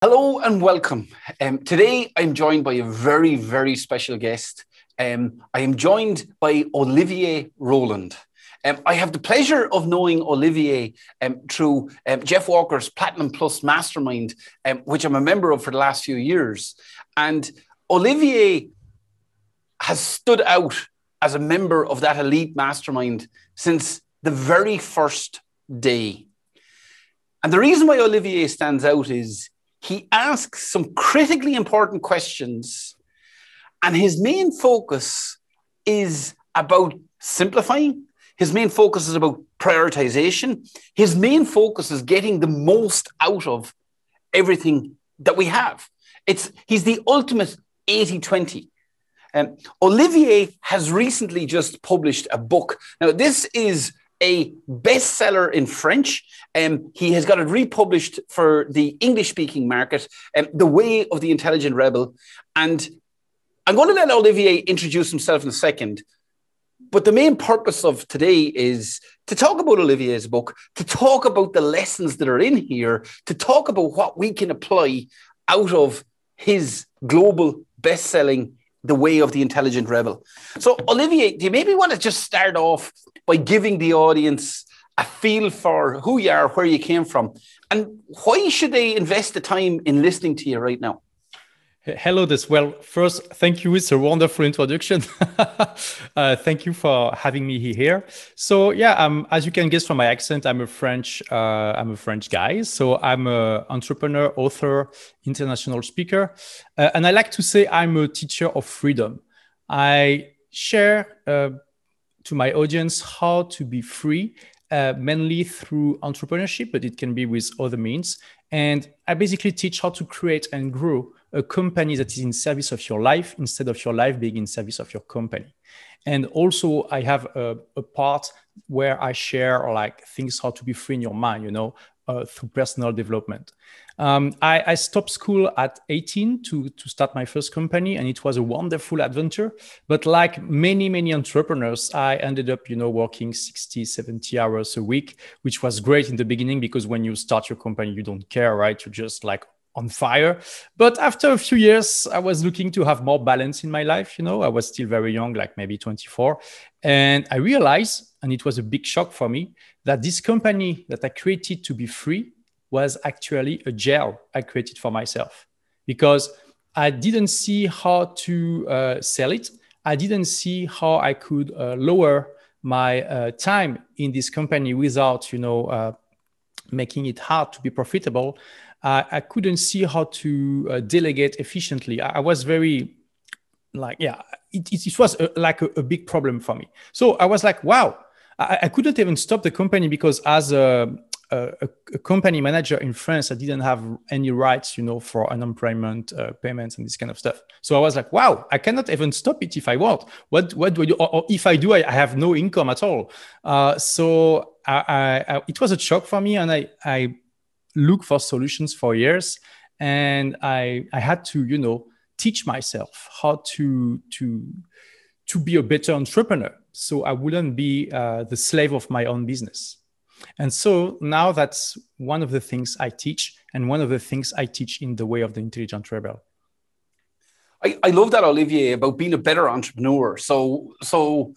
Hello and welcome. Today I'm joined by a very, very special guest. I am joined by Olivier Roland. I have the pleasure of knowing Olivier through Jeff Walker's Platinum Plus Mastermind, which I'm a member of for the last few years. And Olivier has stood out as a member of that elite mastermind since the very first day. And the reason why Olivier stands out is he asks some critically important questions, and his main focus is about simplifying. His main focus is about prioritization. His main focus is getting the most out of everything that we have. He's the ultimate 80-20. Olivier has recently just published a book. Now, this is a bestseller in French. He has got it republished for the English-speaking market, The Way of the Intelligent Rebel. And I'm going to let Olivier introduce himself in a second. But the main purpose of today is to talk about Olivier's book, to talk about the lessons that are in here, to talk about what we can apply out of his global best-selling The Way of the Intelligent Rebel. So, Olivier, do you maybe want to just start off by giving the audience a feel for who you are, where you came from, and why should they invest the time in listening to you right now? Hello, well, first, thank you. It's a wonderful introduction. Thank you for having me here. So, yeah, as you can guess from my accent, I'm a French guy. So I'm an entrepreneur, author, international speaker, and I like to say I'm a teacher of freedom. I share to my audience how to be free, mainly through entrepreneurship, but it can be with other means. And I basically teach how to create and grow a company that is in service of your life instead of your life being in service of your company. And also I have a part where I share like things how to be free in your mind, through personal development. I stopped school at 18 to start my first company, and it was a wonderful adventure. But like many entrepreneurs, I ended up, working 60, 70 hours a week, which was great in the beginning because when you start your company, you don't care, right? You're just like on fire. But after a few years, I was looking to have more balance in my life. I was still very young, like maybe 24. And I realized, and it was a big shock for me, that this company that I created to be free was actually a jail I created for myself, because I didn't see how to sell it. I didn't see how I could lower my time in this company without, making it hard to be profitable. I couldn't see how to delegate efficiently. I was very it was like a big problem for me. So I was like, wow, I couldn't even stop the company because as a company manager in France, I didn't have any rights, for unemployment payments and this kind of stuff. So I was like, wow, I cannot even stop it if I want. What do I do? Or if I do, I have no income at all. So it was a shock for me, and I looked for solutions for years, and I had to, teach myself how to be a better entrepreneur, so I wouldn't be the slave of my own business. And so now that's one of the things I teach, and one of the things I teach in The Way of the Intelligent Rebel. I love that, Olivier, about being a better entrepreneur. So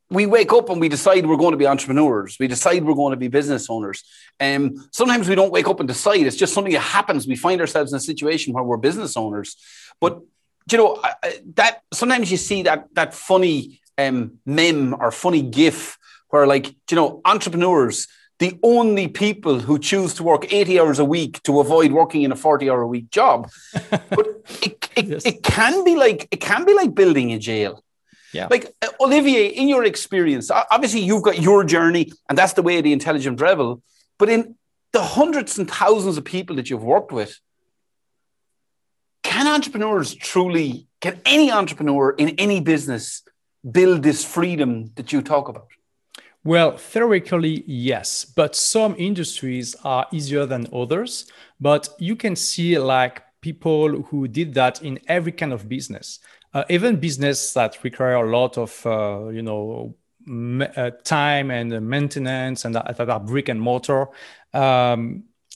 we wake up and we decide we're going to be entrepreneurs. We decide we're going to be business owners. Sometimes we don't wake up and decide. It's just something that happens. We find ourselves in a situation where we're business owners. But, that sometimes you see that funny meme or funny gif where, like, entrepreneurs, the only people who choose to work 80 hours a week to avoid working in a 40-hour-a-week job. But it can be like building a jail. Yeah. Like, Olivier, in your experience, obviously you've got your journey, and that's the way of the Intelligent Rebel. But in the hundreds and thousands of people that you've worked with, can any entrepreneur in any business build this freedom that you talk about? Well, theoretically, yes, but some industries are easier than others. But you can see like people who did that in every kind of business, even business that require a lot of, time and maintenance and that are brick and mortar.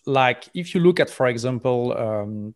like if you look at, for example,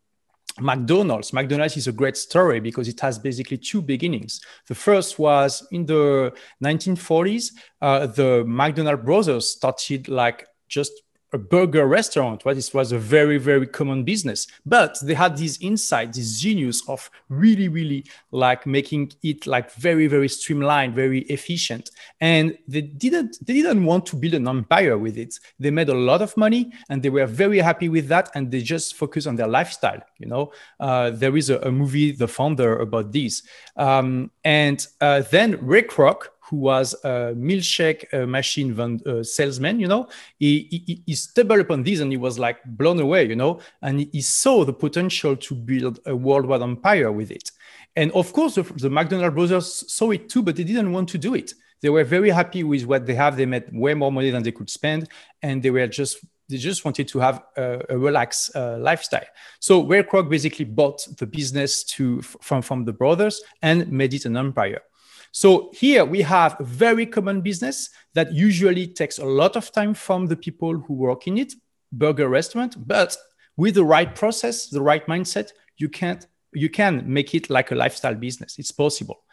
McDonald's is a great story because it has basically two beginnings. The first was in the 1940s. The McDonald brothers started like just a burger restaurant, right? This was a very, very common business, but they had this insight, this genius of really like making it like very, very streamlined, very efficient. And they didn't want to build an empire with it. They made a lot of money and they were very happy with that. And they just focused on their lifestyle. You know, there is a movie, The Founder, about this. And then Ray Kroc, who was a milkshake machine salesman, you know, he stumbled upon this and he was like blown away, you know, and he saw the potential to build a worldwide empire with it. And of course, the McDonald brothers saw it too, but they didn't want to do it. They were very happy with what they have. They made way more money than they could spend. And they just wanted to have a relaxed lifestyle. So Ray Kroc basically bought the business from the brothers and made it an empire. So here we have a very common business that usually takes a lot of time from the people who work in it, burger restaurant, but with the right process, the right mindset, you can make it like a lifestyle business. It's possible.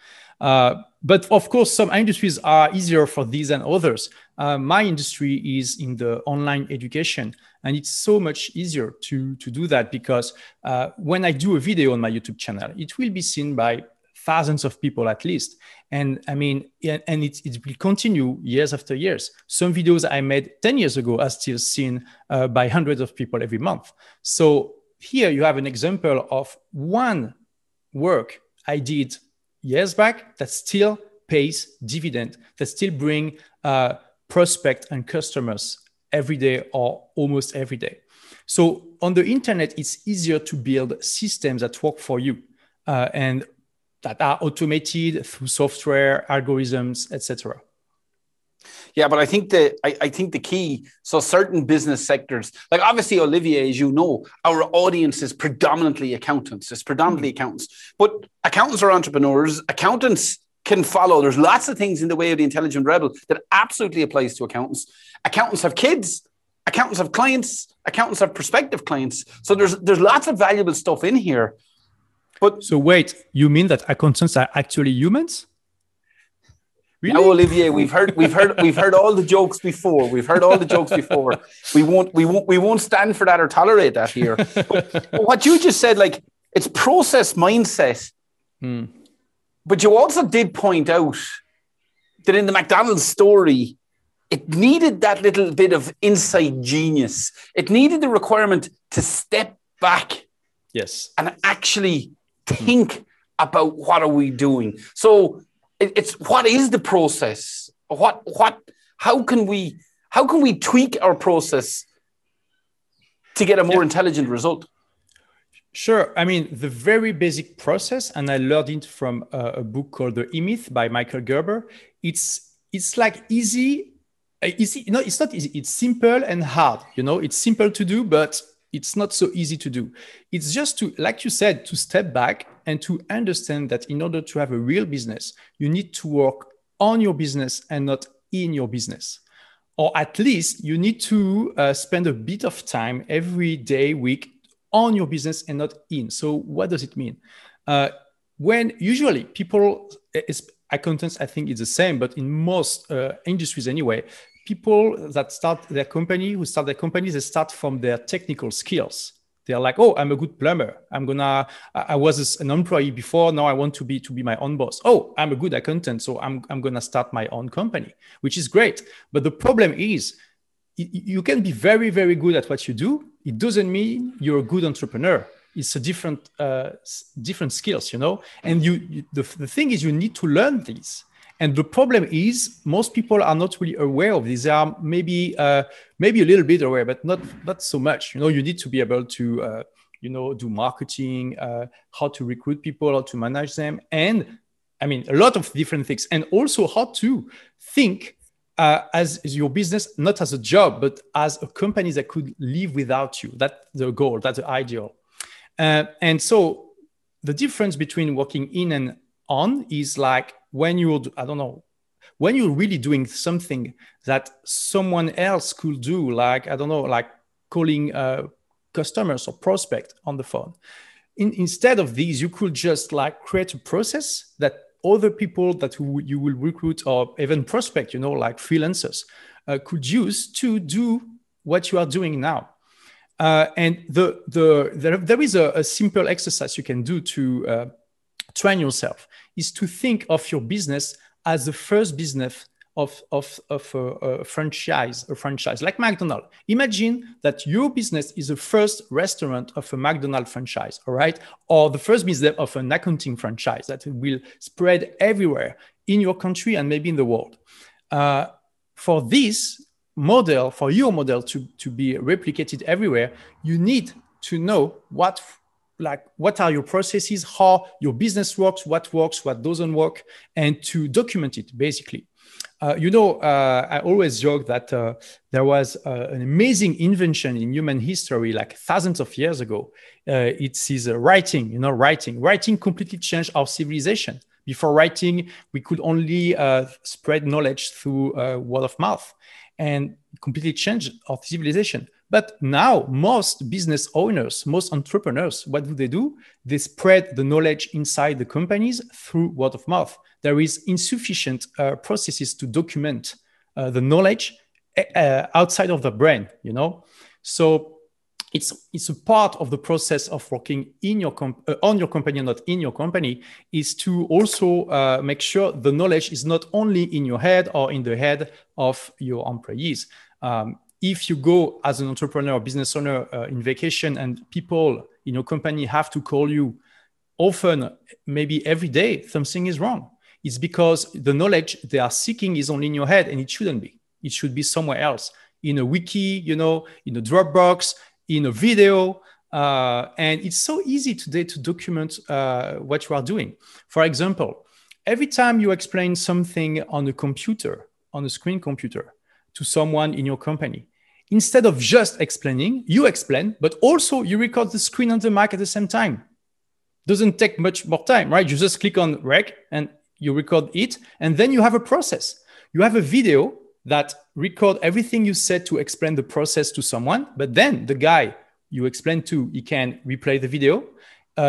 But of course, some industries are easier for these than others. My industry is in the online education, and it's so much easier to do that because when I do a video on my YouTube channel, it will be seen by thousands of people at least. And I mean, and it will continue years after years. Some videos I made 10 years ago are still seen by hundreds of people every month. So here you have an example of one work I did years back that still pays dividend, that still bring prospect and customers every day or almost every day. So on the internet, it's easier to build systems that work for you. And that are automated through software, algorithms, etc. Yeah, but I think the key, so certain business sectors, like obviously Olivier, as you know, our audience is predominantly accountants. But accountants are entrepreneurs. Accountants can follow. There's lots of things in the way of the intelligent rebel that absolutely applies to accountants. Accountants have kids. Accountants have clients. Accountants have prospective clients. So there's lots of valuable stuff in here. But so wait, you mean that accountants are actually humans? Really? Now, Olivier, we've heard all the jokes before. We won't stand for that or tolerate that here. But what you just said, like, it's process mindset. But you also did point out that in the McDonald's story, it needed that little bit of inside genius. It needed the requirement to step back, yes, and actually think about what are we doing. So it's what is the process? How can we tweak our process to get a more intelligent result? Sure. I mean, the very basic process, and I learned it from a book called The E-Myth by Michael Gerber. It's like easy. No, it's not easy. It's simple and hard. You know, it's simple to do, but it's not so easy to do. It's just to, like you said, to step back and to understand that in order to have a real business, you need to work on your business and not in your business. Or at least you need to spend a bit of time every day, week on your business and not in. So what does it mean? When usually people, accountants, I think it's the same, but in most industries anyway, people that start their companies, they start from their technical skills. They're like, oh, I'm a good plumber. I was an employee before. Now I want to be my own boss. Oh, I'm a good accountant. So I'm going to start my own company, which is great. But the problem is you can be very, very good at what you do. It doesn't mean you're a good entrepreneur. It's a different skills, you know? And the thing is you need to learn these. And the problem is most people are not really aware of this. They are maybe a little bit aware, but not so much. You know, you need to be able to, do marketing, how to recruit people, how to manage them. And I mean, a lot of different things. And also how to think as your business, not as a job, but as a company that could live without you. That's the goal, that's the ideal. And so the difference between working in and on is like, when you're really doing something that someone else could do, like calling customers or prospect on the phone. Instead of these, you could just like create a process that other people that you will recruit or even prospect, like freelancers, could use to do what you are doing now. And there is a simple exercise you can do to train yourself, is to think of your business as the first business of a franchise, like McDonald's. Imagine that your business is the first restaurant of a McDonald's franchise, all right? Or the first business of an accounting franchise that will spread everywhere in your country and maybe in the world. For this model, for your model to be replicated everywhere, you need to know what are your processes, how your business works, what doesn't work, and to document it, basically. I always joke that there was an amazing invention in human history, like thousands of years ago. It is writing. Writing completely changed our civilization. Before writing, we could only spread knowledge through word of mouth, and completely changed our civilization. But now, most business owners, most entrepreneurs, what do? They spread the knowledge inside the companies through word of mouth. There is insufficient processes to document the knowledge outside of the brain, So it's a part of the process of working in your on your company, not in your company, is to also make sure the knowledge is not only in your head or in the head of your employees. If you go as an entrepreneur or business owner in vacation and people in your company have to call you often, maybe every day, something is wrong. It's because the knowledge they are seeking is only in your head, and it shouldn't be. It should be somewhere else, in a wiki, in a Dropbox, in a video. And it's so easy today to document what you are doing. For example, every time you explain something on a computer, on a screen computer, to someone in your company, instead of just explaining, you explain, but also you record the screen and the mic at the same time. Doesn't take much more time, right? You just click on rec and you record it, and then you have a process. You have a video that record everything you said to explain the process to someone, but then the guy you explain to, he can replay the video.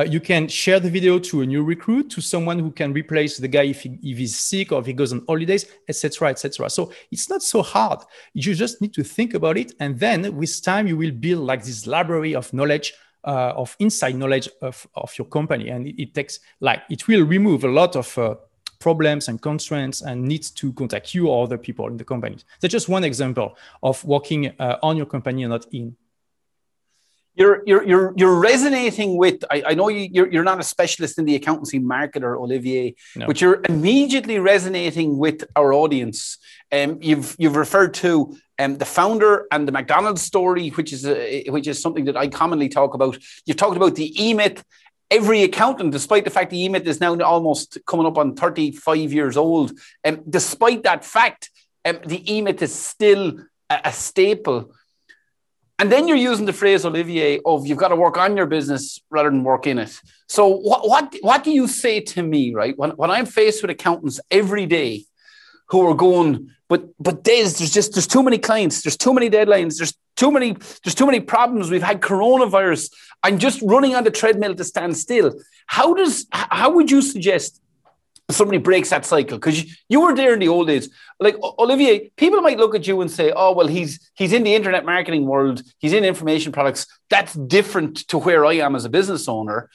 You can share the video to a new recruit, to someone who can replace the guy if he's sick or if he goes on holidays, etc., etc. So it's not so hard. You just need to think about it, and then with time you will build like this library of knowledge, of inside knowledge of your company, and it will remove a lot of problems and constraints and needs to contact you or other people in the company. That's just one example of working on your company and not in. You're resonating with. I know you're not a specialist in the accountancy market, or Olivier, no. But you're immediately resonating with our audience. You've referred to the founder and the McDonald's story, which is something that I commonly talk about. You've talked about the E-myth. Every accountant, despite the fact the E-myth is now almost coming up on 35 years old, despite that fact, the E-myth is still a staple. And then you're using the phrase, Olivier, of you've got to work on your business rather than work in it. So what do you say to me, right? When I'm faced with accountants every day who are going, but Des, there's too many clients, there's too many deadlines, there's too many problems. We've had coronavirus. I'm just running on the treadmill to stand still. How would you suggest somebody breaks that cycle? Because you were there in the old days. Like, Olivier, people might look at you and say, oh, well, he's in the internet marketing world. He's in information products. That's different to where I am as a business owner.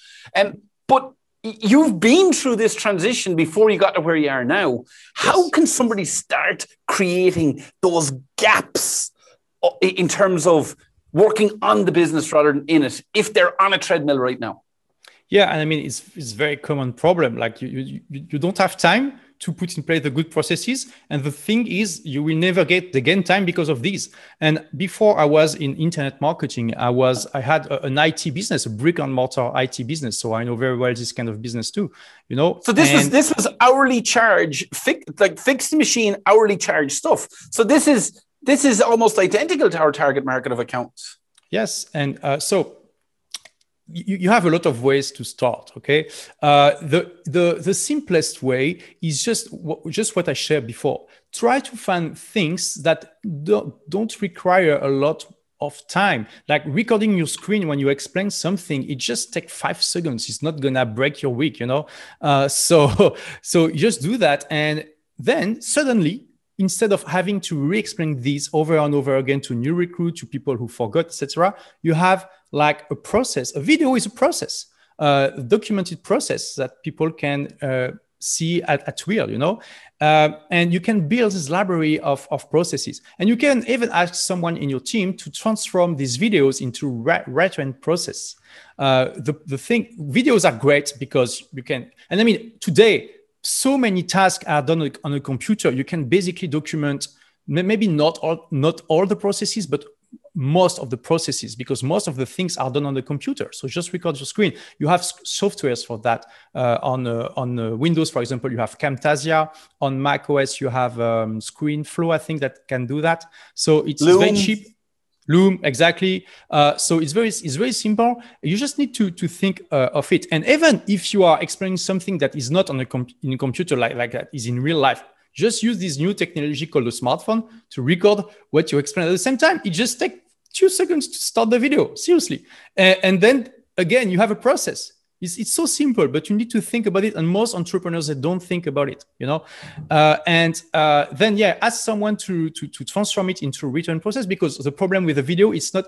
But you've been through this transition before you got to where you are now. How can somebody start creating those gaps in terms of working on the business rather than in it if they're on a treadmill right now? Yeah, and I mean, it's a very common problem. Like you don't have time to put in place the good processes. And the thing is, you will never get the gain time because of these. And before I was in internet marketing, I had an IT business, a brick and mortar IT business. So I know very well this kind of business too, So this was hourly charge, fixed machine, hourly charge stuff. So this is almost identical to our target market of accounts. Yes. And so you have a lot of ways to start. Okay, the simplest way is just what I shared before. Try to find things that don't require a lot of time. Like recording your screen when you explain something, it just takes 5 seconds. It's not gonna break your week, you know. So just do that, and then suddenly, instead of having to re-explain this over and over again to new recruits, to people who forgot, etc., you have like a process. A video is a process, a documented process that people can see at will, you know. And you can build this library of processes. And you can even ask someone in your team to transform these videos into written process. The thing, videos are great because you can, and I mean, today, so many tasks are done on a computer. You can basically document maybe not all the processes, but most of the processes, because most of the things are done on the computer. So just record your screen. You have softwares for that. On Windows, for example, you have Camtasia. On Mac OS, you have ScreenFlow, I think, that can do that. So it's very cheap. Loom, exactly. So it's very simple. You just need to think of it. And even if you are explaining something that is not on in a computer like that is in real life, just use this new technology called a smartphone to record what you explain. At the same time, it just takes 2 seconds to start the video, seriously. And then again, you have a process. It's so simple, but you need to think about it. And most entrepreneurs, they don't think about it, you know. Then, yeah, ask someone to transform it into a written process, because the problem with the video, it's not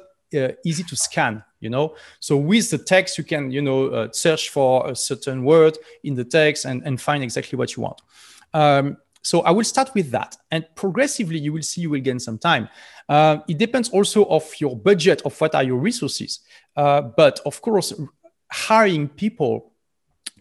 easy to scan, you know. So with the text, you can, you know, search for a certain word in the text and find exactly what you want. So I will start with that, and progressively you will see you will gain some time. It depends also of your budget, of what are your resources. But of course, hiring people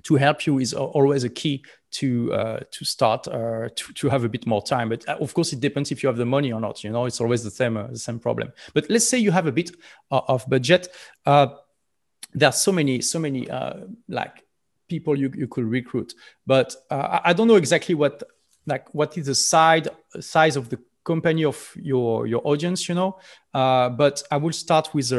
to help you is always a key to start to have a bit more time. But of course, it depends if you have the money or not. You know, it's always the same problem. But let's say you have a bit of budget. There are so many like people you could recruit, but I don't know exactly what is the size of the company of your audience, you know. But I will start with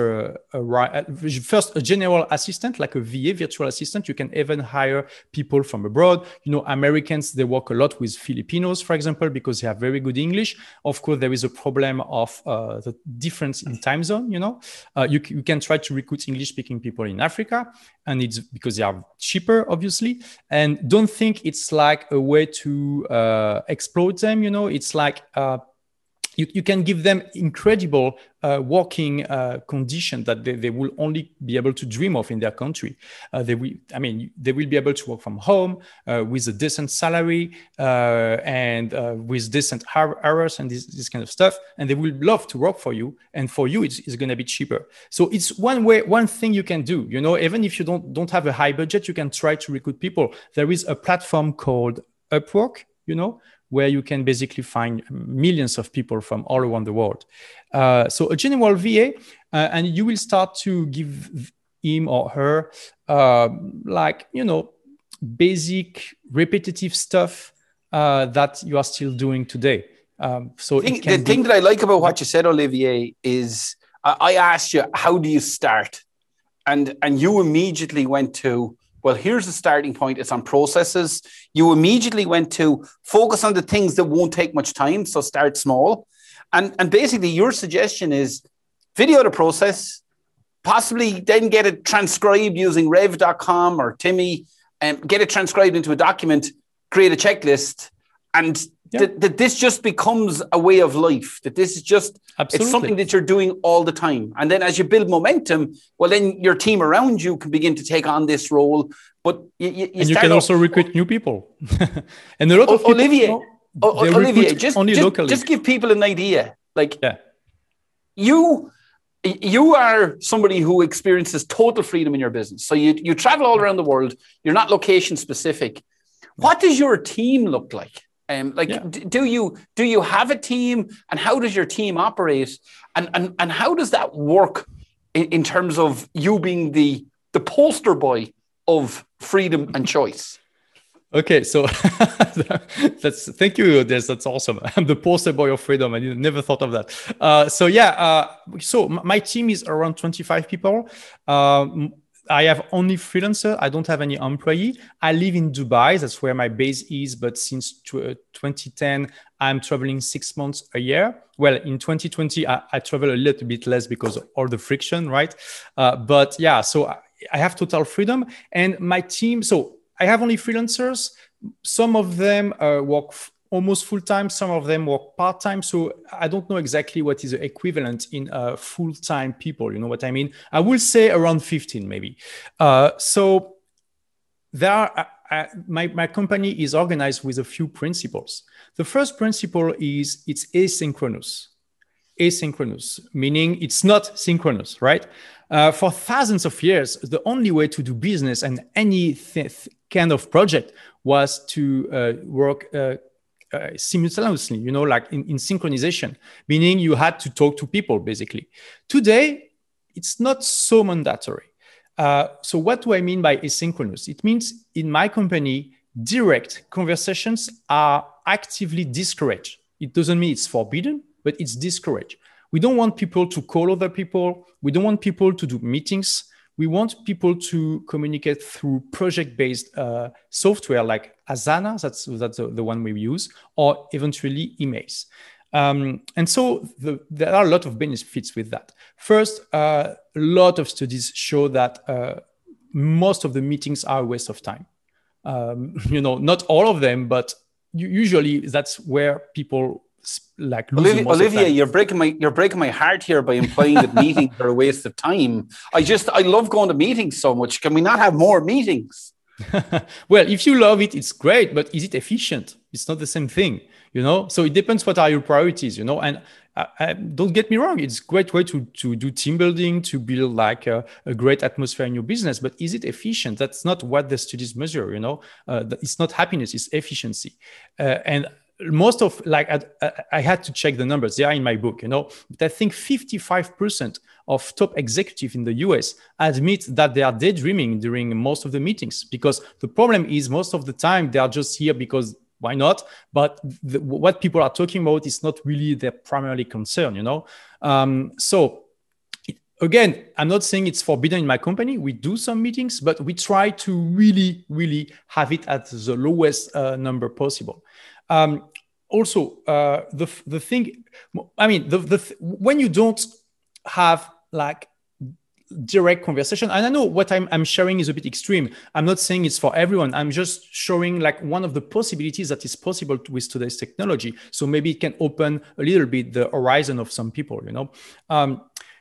first a general assistant, like a VA, virtual assistant. You can even hire people from abroad. You know, Americans, they work a lot with Filipinos, for example, because they have very good English. Of course, there is a problem of the difference in time zone, you know. You can try to recruit English-speaking people in Africa, and it's because they are cheaper, obviously. And don't think it's like a way to exploit them, you know. It's like you can give them incredible working conditions that they will only be able to dream of in their country. They will be able to work from home with a decent salary and with decent hours and this kind of stuff. And they will love to work for you. And for you, it's going to be cheaper. So it's one thing you can do. You know, even if you don't have a high budget, you can try to recruit people. There is a platform called Upwork, you know, where you can basically find millions of people from all around the world. So a general VA, and you will start to give him or her like, you know, basic repetitive stuff that you are still doing today. So the thing that I like about what you said, Olivier, is I asked you, how do you start? And you immediately went to, well, here's the starting point. It's on processes. You immediately went to focus on the things that won't take much time. So start small. And basically your suggestion is video the process, possibly then get it transcribed using rev.com or Timmy, and get it transcribed into a document, create a checklist, and that this just becomes a way of life, that this is just, Absolutely. It's something that you're doing all the time. And then as you build momentum, well, then your team around you can begin to take on this role. But you can also recruit new people. And a lot of people, Olivier, just give people an idea. Like, you are somebody who experiences total freedom in your business. So you travel all around the world. You're not location specific. What does your team look like? Do you have a team, and how does your team operate, and how does that work in terms of you being the poster boy of freedom and choice? Okay, so thank you. That's awesome. I'm the poster boy of freedom. I never thought of that. So my team is around 25 people. I have only freelancer. I don't have any employee. I live in Dubai. That's where my base is. But since 2010, I'm traveling 6 months a year. Well, in 2020, I travel a little bit less because of all the friction, right? But yeah, so I have total freedom. And my team, so I have only freelancers. Some of them work almost full-time. Some of them work part-time. So I don't know exactly what is the equivalent in full-time people. You know what I mean? I will say around 15 maybe. So there are, my company is organized with a few principles. The first principle is it's asynchronous. Asynchronous, meaning it's not synchronous, right? For thousands of years, the only way to do business and any kind of project was to work simultaneously, you know, like in synchronization, meaning you had to talk to people basically. Today, it's not so mandatory. So what do I mean by asynchronous? It means in my company, direct conversations are actively discouraged. It doesn't mean it's forbidden, but it's discouraged. We don't want people to call other people. We don't want people to do meetings. We want people to communicate through project-based software like Asana, that's the one we use, or eventually emails. And so there are a lot of benefits with that. First, a lot of studies show that most of the meetings are a waste of time. You know, not all of them, but usually that's where people like lose the most Olivier, of time. you're breaking my heart here by implying that meetings are a waste of time. I love going to meetings so much. Can we not have more meetings? Well, if you love it, it's great, but is it efficient? It's not the same thing, you know? So it depends what are your priorities, you know? And don't get me wrong, it's a great way to do team building, to build like a great atmosphere in your business, but is it efficient? That's not what the studies measure, you know? It's not happiness, it's efficiency. And most of like I had to check the numbers, they are in my book, you know, but I think 55% of top executives in the US admit that they are daydreaming during most of the meetings, because the problem is most of the time they are just here because why not? But what people are talking about is not really their primary concern, you know? So again, I'm not saying it's forbidden in my company. We do some meetings, but we try to really, really have it at the lowest number possible. Also, the thing, I mean, when you don't have like direct conversation, and I know what I'm sharing is a bit extreme. I'm not saying it's for everyone. I'm just showing like one of the possibilities that is possible with today's technology. So maybe it can open a little bit the horizon of some people, you know.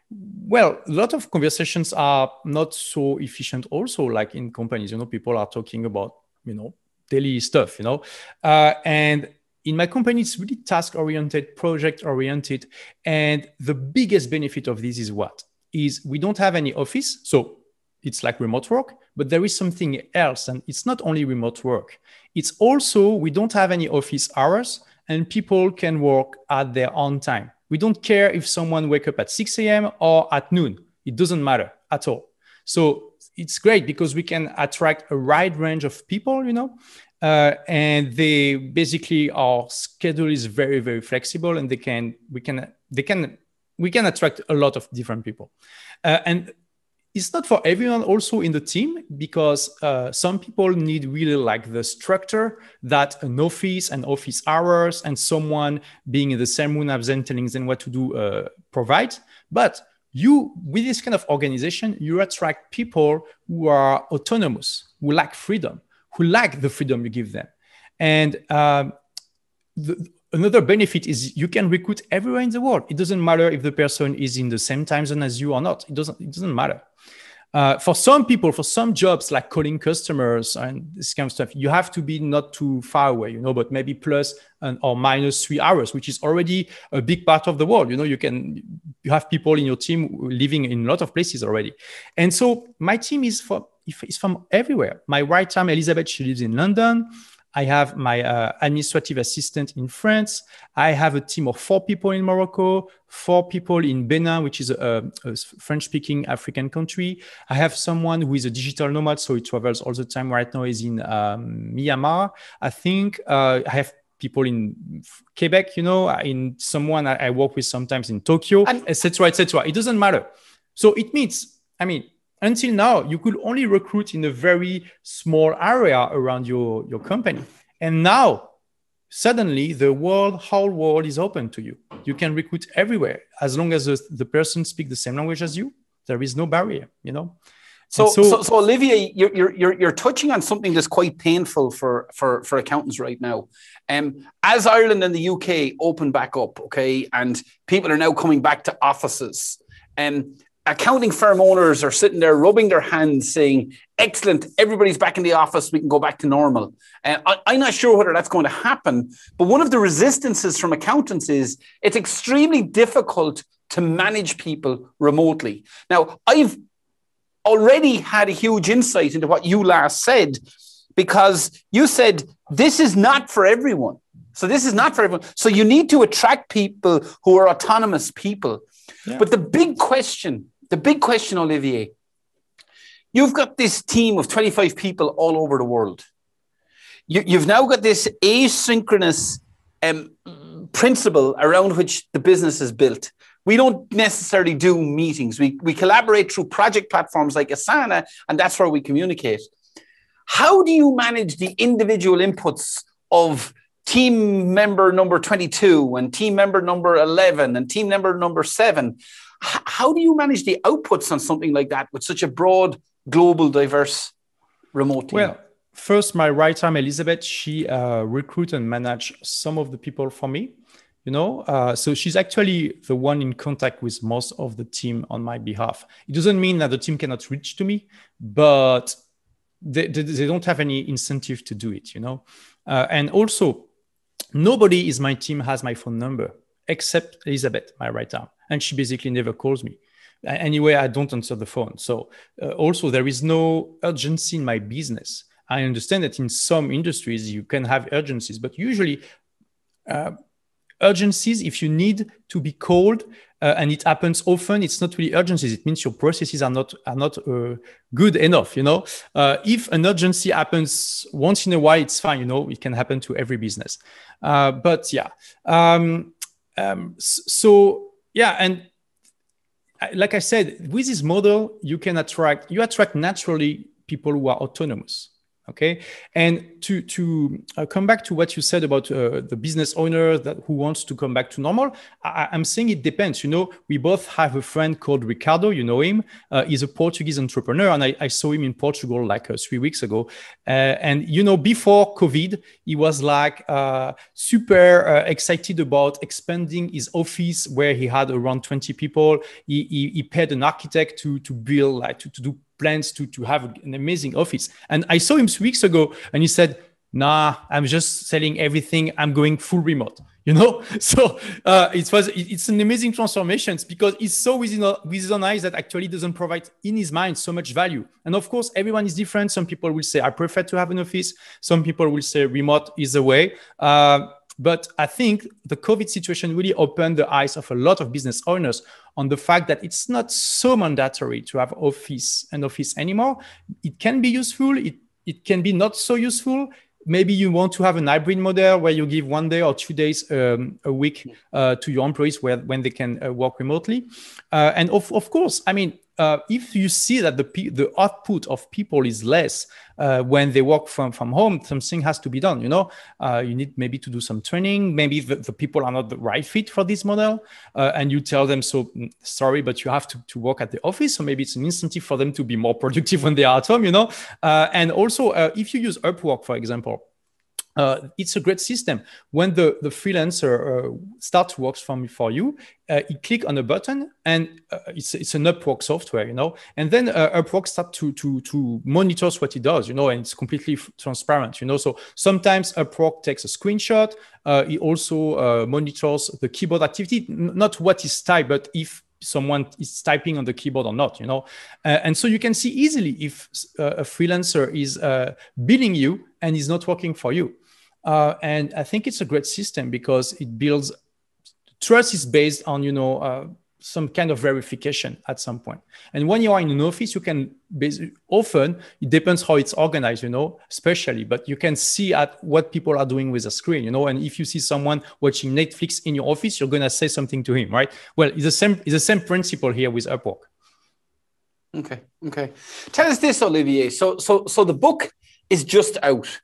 Well, a lot of conversations are not so efficient also, like in companies, you know, people are talking about, you know, daily stuff, you know, and in my company, it's really task-oriented, project-oriented. And the biggest benefit of this is what? Is we don't have any office. So it's like remote work, but there is something else. And it's not only remote work. It's also, we don't have any office hours and people can work at their own time. We don't care if someone wake up at 6 a.m. or at noon. It doesn't matter at all. So it's great because we can attract a wide range of people, you know, and they basically our schedule is very, very flexible, and we can attract a lot of different people. And it's not for everyone also in the team, because some people need really like the structure that an office and office hours and someone being in the same room as them telling them what to do provide. But you, with this kind of organization, you attract people who are autonomous, who lack freedom, who lack the freedom you give them. And another benefit is you can recruit everywhere in the world. It doesn't matter if the person is in the same time zone as you or not. It doesn't matter. For some people, for some jobs like calling customers and this kind of stuff, you have to be not too far away, you know, but maybe plus or minus 3 hours, which is already a big part of the world. You know, you have people in your team living in a lot of places already. And so my team is from everywhere. My right arm, Elizabeth, she lives in London. I have my administrative assistant in France. I have a team of 4 people in Morocco, 4 people in Benin, which is a French-speaking African country. I have someone who is a digital nomad, so he travels all the time. Right now, he's in Myanmar. I think I have people in Quebec, you know, in someone I work with sometimes in Tokyo, etc., etc. It doesn't matter. So it means, I mean, Until now, you could only recruit in a very small area around your company. And now, suddenly, the whole world is open to you. You can recruit everywhere. As long as the person speaks the same language as you, there is no barrier, you know? So Olivier, you're touching on something that's quite painful for accountants right now. As Ireland and the UK open back up, okay, and people are now coming back to offices, accounting firm owners are sitting there rubbing their hands saying, excellent, everybody's back in the office, we can go back to normal. I'm not sure whether that's going to happen, but one of the resistances from accountants is it's extremely difficult to manage people remotely. Now, I've already had a huge insight into what you last said, because you said this is not for everyone. So this is not for everyone. So you need to attract people who are autonomous people. Yeah. But the big question, Olivier, you've got this team of 25 people all over the world. You've now got this asynchronous principle around which the business is built. We don't necessarily do meetings. We collaborate through project platforms like Asana, and that's where we communicate. How do you manage the individual inputs of team member number 22 and team member number 11 and team member number 7? How do you manage the outputs on something like that with such a broad, global, diverse remote team? Well, first, my right arm, Elizabeth, she recruit and manage some of the people for me. You know, so she's actually the one in contact with most of the team on my behalf. It doesn't mean that the team cannot reach to me, but they don't have any incentive to do it, you know. And also, nobody in my team has my phone number except Elizabeth, my right arm. And she basically never calls me. Anyway, I don't answer the phone. So also, there is no urgency in my business. I understand that in some industries, you can have urgencies, but usually... urgencies, if you need to be called and it happens often, it's not really urgencies. It means your processes are not good enough. You know, if an urgency happens once in a while, it's fine. You know, it can happen to every business. But yeah, so yeah, and like I said, with this model, you attract naturally people who are autonomous. Okay, and to come back to what you said about the business owner who wants to come back to normal, I'm saying it depends. You know, we both have a friend called Ricardo. You know him. He's a Portuguese entrepreneur, and I saw him in Portugal like 3 weeks ago. And you know, before COVID, he was like super excited about expanding his office where he had around 20 people. He paid an architect to build, like to do plans to have an amazing office. And I saw him 3 weeks ago and he said, nah, I'm just selling everything. I'm going full remote, you know? So it's an amazing transformation because he's so with his own eyes that actually doesn't provide in his mind so much value. And of course, everyone is different. Some people will say, I prefer to have an office. Some people will say remote is the way. But I think the COVID situation really opened the eyes of a lot of business owners on the fact that it's not so mandatory to have office anymore. It can be useful. It can be not so useful. Maybe you want to have an hybrid model where you give 1 day or 2 days a week to your employees when they can work remotely. And of course, I mean, if you see that the output of people is less when they work from home, something has to be done. You know, you need maybe to do some training. Maybe the people are not the right fit for this model, and you tell them, so sorry, but you have to work at the office. So maybe it's an incentive for them to be more productive when they are at home. You know, and also if you use Upwork, for example. It's a great system. When the freelancer starts to work for you, you click on a button and it's an Upwork software, you know, and then Upwork starts to monitor what he does, you know, and it's completely transparent, you know. So sometimes Upwork takes a screenshot. It also monitors the keyboard activity, not what is typed, but if someone is typing on the keyboard or not, you know. And so you can see easily if a freelancer is billing you and is not working for you. And I think it's a great system because it builds trust is based on, you know, some kind of verification at some point. And when you are in an office, you can often, it depends how it's organized, you know, especially, but you can see at what people are doing with a screen, you know, and if you see someone watching Netflix in your office, you're going to say something to him, right? Well, it's the same principle here with Upwork. Okay. Okay. Tell us this, Olivier. So the book is just out.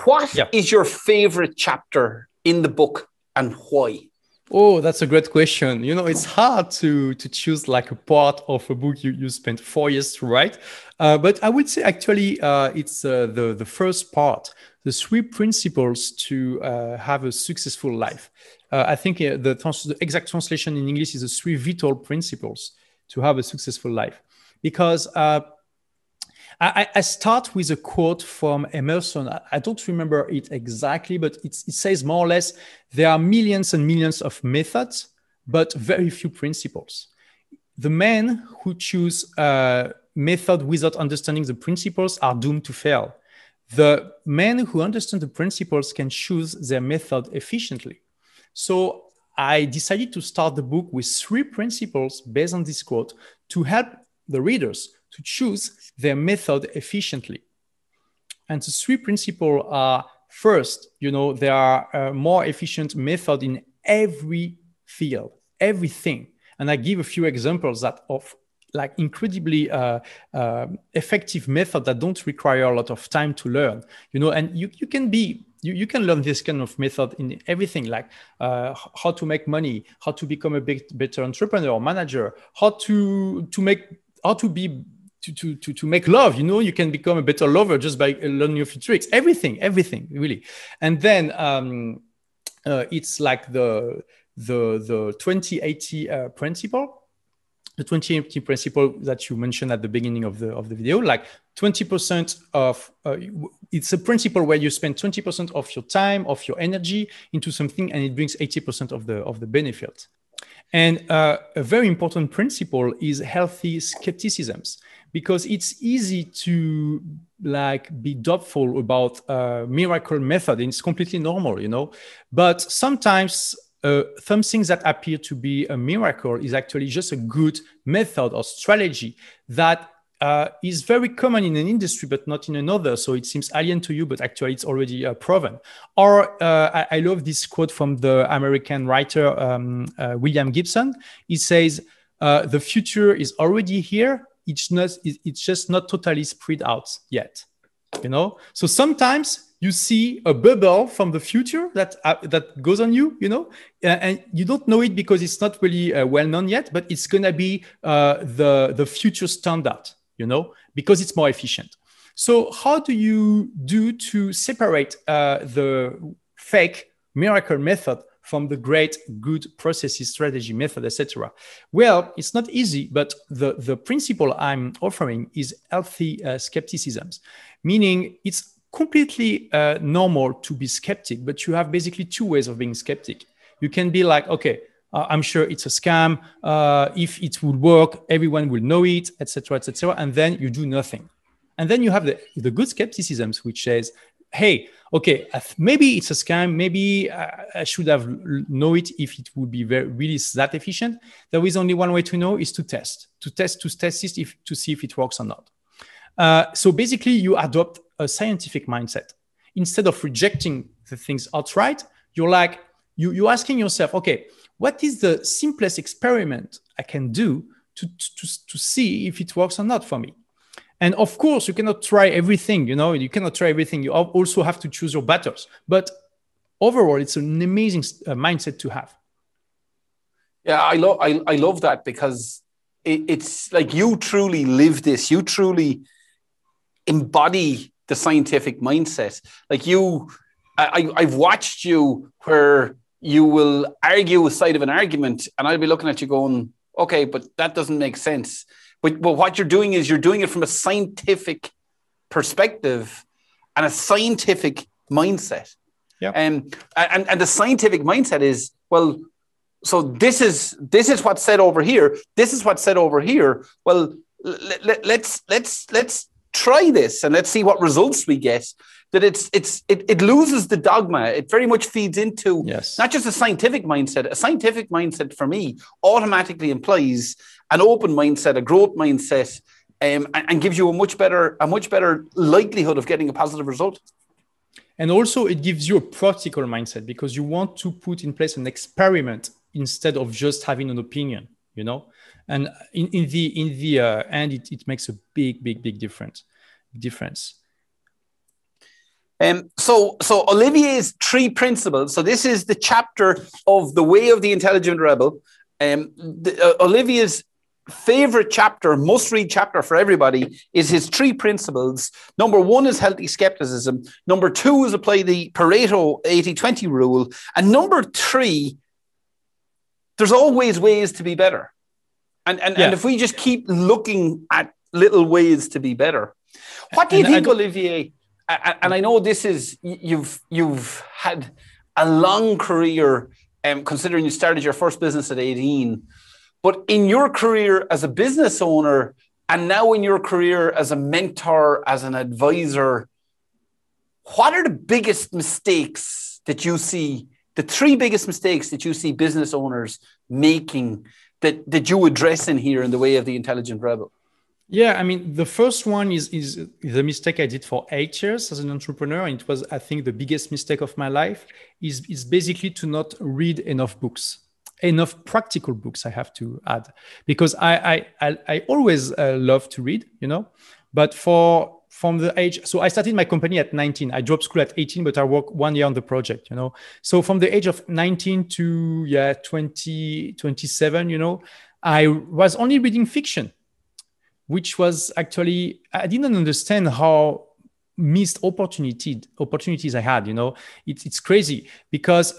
What Yeah. is your favorite chapter in the book and why? Oh, that's a great question. You know, it's hard to choose like a part of a book you spent 4 years to write. But I would say actually it's the first part, the three principles to have a successful life. I think the exact translation in English is the three vital principles to have a successful life. Because I start with a quote from Emerson. I don't remember it exactly, but it says more or less, there are millions and millions of methods, but very few principles. The men who choose a method without understanding the principles are doomed to fail. The men who understand the principles can choose their method efficiently. So I decided to start the book with three principles based on this quote to help the readers to choose their method efficiently. And the three principles are first, you know, there are a more efficient method in every field, everything. And I give a few examples that of like incredibly effective method that don't require a lot of time to learn, you know, and you can be you can learn this kind of method in everything, like how to make money, how to become a better entrepreneur or manager, how to make love. You know, you can become a better lover just by learning a few tricks. Everything really. And then it's like the 2080 principle. The 2080 principle that you mentioned at the beginning of the video, like 20% of it's a principle where you spend 20% of your time, of your energy into something, and it brings 80% of the benefit. And a very important principle is healthy skepticisms, because it's easy to like be doubtful about miracle method, and it's completely normal, you know. But sometimes some things that appear to be a miracle is actually just a good method or strategy that is very common in an industry, but not in another. So it seems alien to you, but actually it's already proven. Or I love this quote from the American writer, William Gibson. He says, the future is already here. It's just not totally spread out yet, you know? So sometimes you see a bubble from the future that goes on you, you know, and you don't know it because it's not really well known yet, but it's going to be the future standard, you know, because it's more efficient. So how do you do to separate the fake miracle method from the great good processes, strategy, method, etc.? Well, it's not easy, but the principle I'm offering is healthy skepticisms, meaning it's completely normal to be skeptic, but you have basically two ways of being skeptic. You can be like, okay, I'm sure it's a scam. If it would work, everyone will know it, etc., etc., and then you do nothing. And then you have the good skepticisms, which says, hey, okay, maybe it's a scam. Maybe I should have known it if it would be really that efficient. There is only one way to know, is to test it to see if it works or not. So basically, you adopt a scientific mindset. Instead of rejecting the things outright, you're like, you're asking yourself, okay, what is the simplest experiment I can do to see if it works or not for me? And of course, you cannot try everything, you know, you cannot try everything. You also have to choose your battles. But overall, it's an amazing mindset to have. Yeah, I love that, because it's like you truly live this. You truly embody the scientific mindset. Like I've watched you where you will argue a side of an argument, and I'll be looking at you going, okay, but that doesn't make sense. But what you're doing is you're doing it from a scientific perspective and a scientific mindset. Yeah. And the scientific mindset is, well, so this is what's said over here. This is what's said over here. Well, let's try this and let's see what results we get. That it loses the dogma. It very much feeds into not just a scientific mindset. A scientific mindset for me automatically implies an open mindset, a growth mindset, and gives you a much better likelihood of getting a positive result. And also it gives you a practical mindset, because you want to put in place an experiment instead of just having an opinion, you know? And in the end, it makes a big difference. So Olivier's 3 principles. So this is the chapter of The Way of the Intelligent Rebel. Olivier's favorite chapter, must-read chapter for everybody, is his 3 principles. Number 1 is healthy skepticism. Number 2 is apply the Pareto 80-20 rule. And number 3, there's always ways to be better. And if we just keep looking at little ways to be better, what do you think, Olivier? And I know this is, you've had a long career, considering you started your first business at 18, but in your career as a business owner, and now in your career as a mentor, as an advisor, what are the biggest mistakes that you see, the 3 biggest mistakes that you see business owners making that you address in here in The Way of the Intelligent Rebel? Yeah, I mean, the first one is the mistake I did for 8 years as an entrepreneur. And it was, I think, the biggest mistake of my life is basically to not read enough books, enough practical books, I have to add, because I always love to read, but from the age, so I started my company at 19. I dropped school at 18, but I worked 1 year on the project, So from the age of 19 to 27, I was only reading fiction, which was actually, I didn't understand how missed opportunities I had, It's crazy because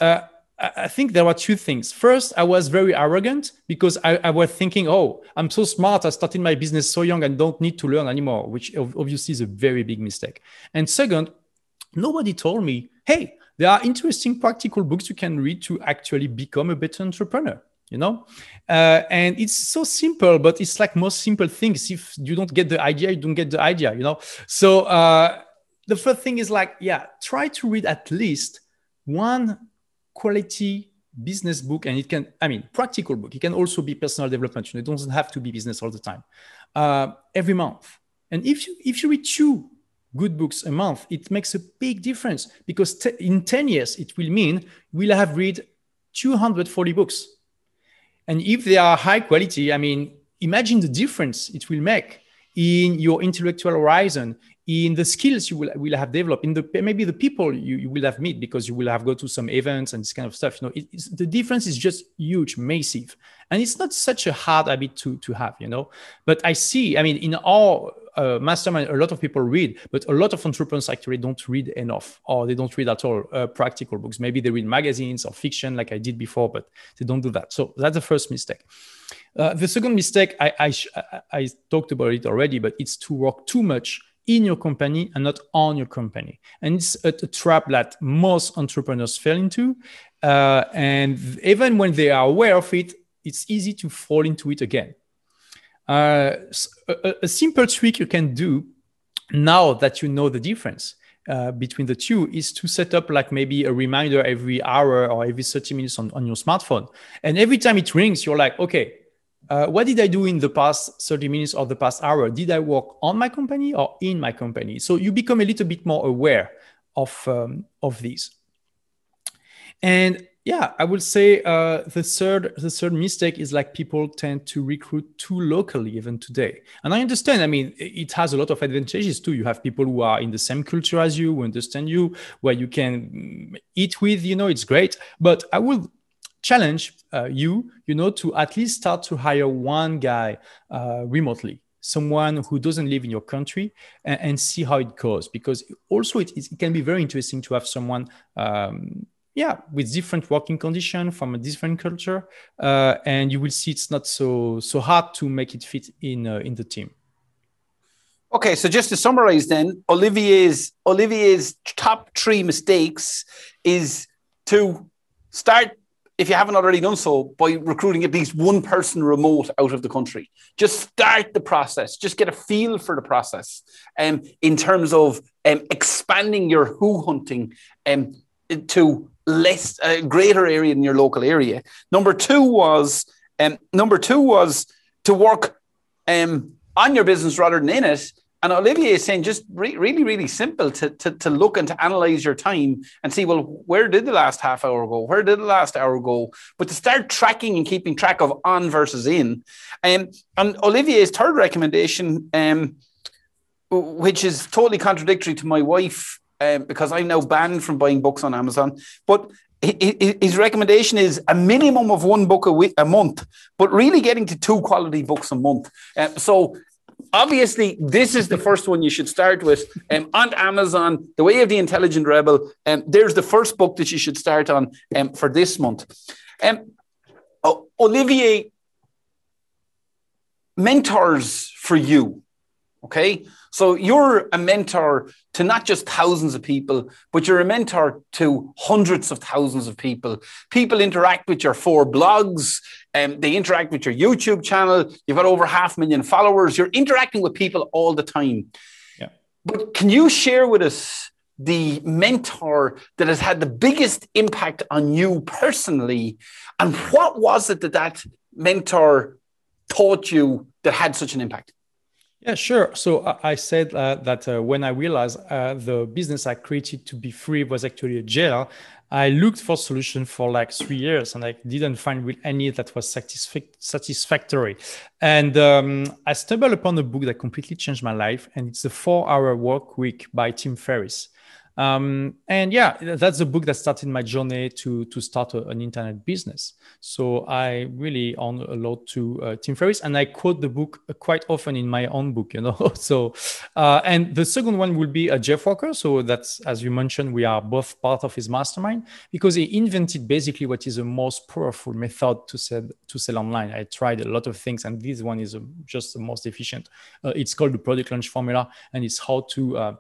I think there were 2 things. First, I was very arrogant because I was thinking, oh, I'm so smart. I started my business so young and don't need to learn anymore, which obviously is a very big mistake. And second, nobody told me, hey, there are interesting practical books you can read to actually become a better entrepreneur. And it's so simple, but it's like most simple things. If you don't get the idea, you don't get the idea, So the first thing is try to read at least 1 quality business book. And it can, practical book. It can also be personal development. It doesn't have to be business all the time. Every month. And if you read 2 good books a month, it makes a big difference because in 10 years, it will mean we'll have read 240 books. And if they are high quality, imagine the difference it will make in your intellectual horizon, in the skills you will have developed, in maybe the people you will have met because you will have go to some events and this kind of stuff. The difference is just huge, massive. And it's not such a hard habit to have, But I see, in our mastermind, a lot of people read, but a lot of entrepreneurs actually don't read enough, or they don't read at all practical books. Maybe they read magazines or fiction like I did before, but they don't do that. So that's the first mistake. The second mistake, I talked about it already, but it's to work too much in your company and not on your company. And it's a trap that most entrepreneurs fall into. And even when they are aware of it, it's easy to fall into it again. A simple trick you can do now that you know the difference between the 2 is to set up maybe a reminder every hour or every 30 minutes on your smartphone. And every time it rings, you're like, okay, what did I do in the past 30 minutes or the past hour? Did I work on my company or in my company? So you become a little bit more aware of these. And yeah, I would say the third mistake is people tend to recruit too locally even today. And I understand, it has a lot of advantages too. You have people who are in the same culture as you, who understand you, where you can eat with, it's great. But I will challenge you to at least start to hire 1 guy remotely, someone who doesn't live in your country, and see how it goes. Because also it can be very interesting to have someone with different working conditions from a different culture, and you will see it's not so hard to make it fit in the team. Okay, so just to summarize then, Olivier's top 3 mistakes is to start, if you haven't already done so, by recruiting at least 1 person remote out of the country. Just start the process. Just get a feel for the process in terms of expanding your who hunting to greater area in your local area. Number 2 was to work on your business rather than in it. And Olivier is saying just really, really simple to look and to analyze your time and see, well, where did the last half hour go? Where did the last hour go? But to start tracking and keeping track of on versus in. And Olivier's third recommendation, which is totally contradictory to my wife, because I'm now banned from buying books on Amazon. But his recommendation is a minimum of one book a month, but really getting to 2 quality books a month. So obviously, this is the first one you should start with. On Amazon, The Way of the Intelligent Rebel. There's the first book that you should start on for this month. Olivier, mentors for you. Okay, so you're a mentor to not just thousands of people, but you're a mentor to hundreds of thousands of people. People interact with your 4 blogs, they interact with your YouTube channel. You've got over 500,000 followers. You're interacting with people all the time. Yeah. But can you share with us the mentor that has had the biggest impact on you personally? And what was it that mentor taught you that had such an impact? Yeah, sure. So I said that when I realized the business I created to be free was actually a jail, I looked for solution for like 3 years and I didn't find any that was satisfactory. And I stumbled upon a book that completely changed my life, and it's The 4-Hour Work Week by Tim Ferriss. And yeah, that's the book that started my journey to start an internet business. So I really owe a lot to Tim Ferriss, and I quote the book quite often in my own book, you know. So, and the second one will be Jeff Walker. So that's, as you mentioned, we are both part of his mastermind, because he invented basically what is the most powerful method to sell online. I tried a lot of things, and this one is just the most efficient. It's called the product launch formula, and it's how to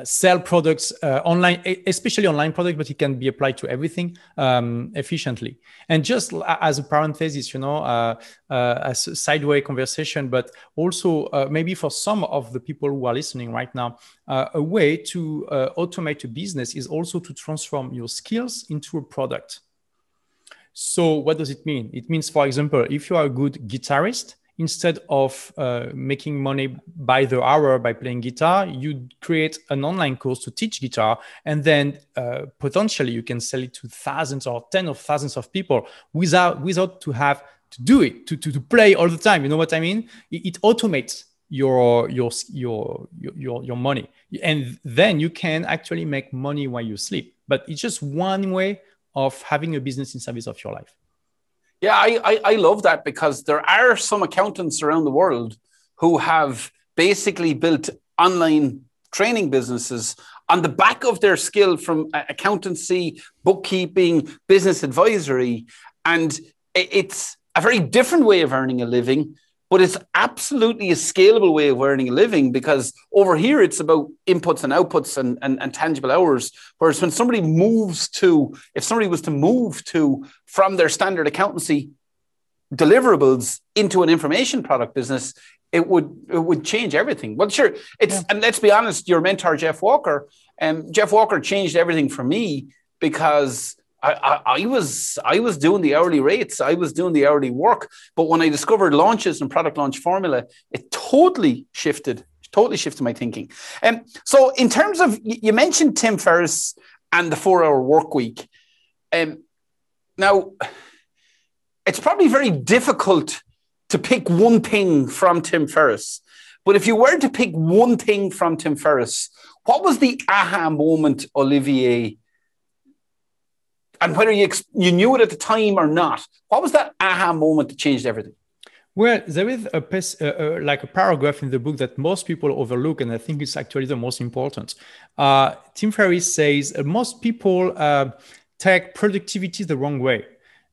sell products online, especially online products, but it can be applied to everything efficiently. And just as a parenthesis, as a sideway conversation, but also maybe for some of the people who are listening right now, a way to automate a business is also to transform your skills into a product. So what does it mean? It means, for example, if you are a good guitarist, instead of making money by the hour by playing guitar, you create an online course to teach guitar, and then potentially you can sell it to thousands or tens of thousands of people without to have to do it, to play all the time. You know what I mean? It automates your money, and then you can actually make money while you sleep. But it's just one way of having a business in service of your life. Yeah, I love that, because there are some accountants around the world who have basically built online training businesses on the back of their skill from accountancy, bookkeeping, business advisory. And it's a very different way of earning a living, but it's absolutely a scalable way of earning a living, because over here it's about inputs and outputs and tangible hours. Whereas when somebody was to move from their standard accountancy deliverables into an information product business, it would change everything. Well, sure, and let's be honest, your mentor Jeff Walker changed everything for me, because I was doing the hourly rates, I was doing the hourly work, but when I discovered launches and product launch formula, it totally shifted my thinking. So in terms of, you mentioned Tim Ferriss and the 4-Hour Work Week. Now, it's probably very difficult to pick one thing from Tim Ferriss, but if you were to pick one thing from Tim Ferriss, what was the aha moment, Olivier? And whether you knew it at the time or not, what was that aha moment that changed everything? Well, there is a paragraph in the book that most people overlook, and I think it's actually the most important. Tim Ferriss says most people take productivity the wrong way.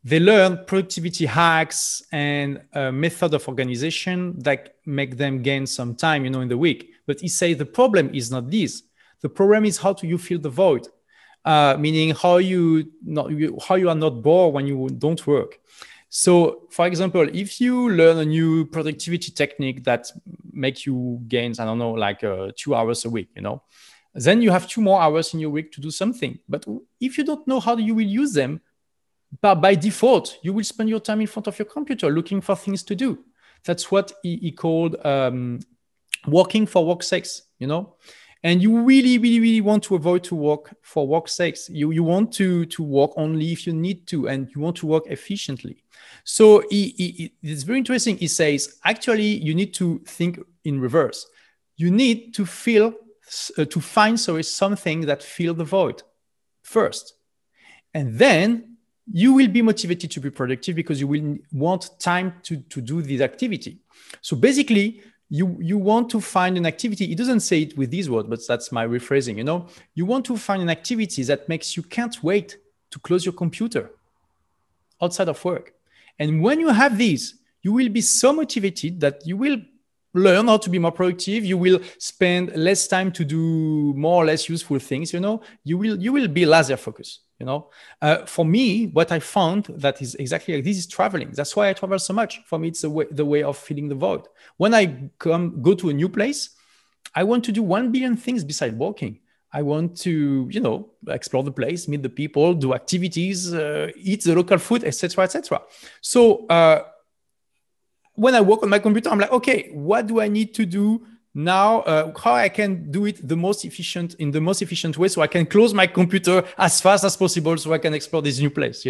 They learn productivity hacks and a method of organization that make them gain some time, in the week. But he says the problem is not this. The problem is how do you fill the void? Meaning how you are not bored when you don't work. So, for example, if you learn a new productivity technique that makes you gain, 2 hours a week, then you have 2 more hours in your week to do something. But if you don't know how you will use them, by default, you will spend your time in front of your computer looking for things to do. That's what he called working for work's sakes, and you really, really, really want to avoid to work for work's sakes. You want to work only if you need to, and you want to work efficiently. So it's very interesting. He says, actually, you need to think in reverse. You need to find something that fill the void first. And then you will be motivated to be productive because you will want time to do this activity. So basically, you want to find an activity. It doesn't say it with these words, but that's my rephrasing. You want to find an activity that makes you can't wait to close your computer outside of work. And when you have these, you will be so motivated that you will learn how to be more productive. You will spend less time to do more or less useful things. You will be laser focused. For me, what I found that is exactly like this is traveling. That's why I travel so much. For me, it's the way of filling the void. When I go to a new place, I want to do 1 billion things besides walking. I want to, explore the place, meet the people, do activities, eat the local food, etc., etc. So when I work on my computer, I'm like, okay, what do I need to do now? How I can do it in the most efficient way, so I can close my computer as fast as possible, so I can explore this new place.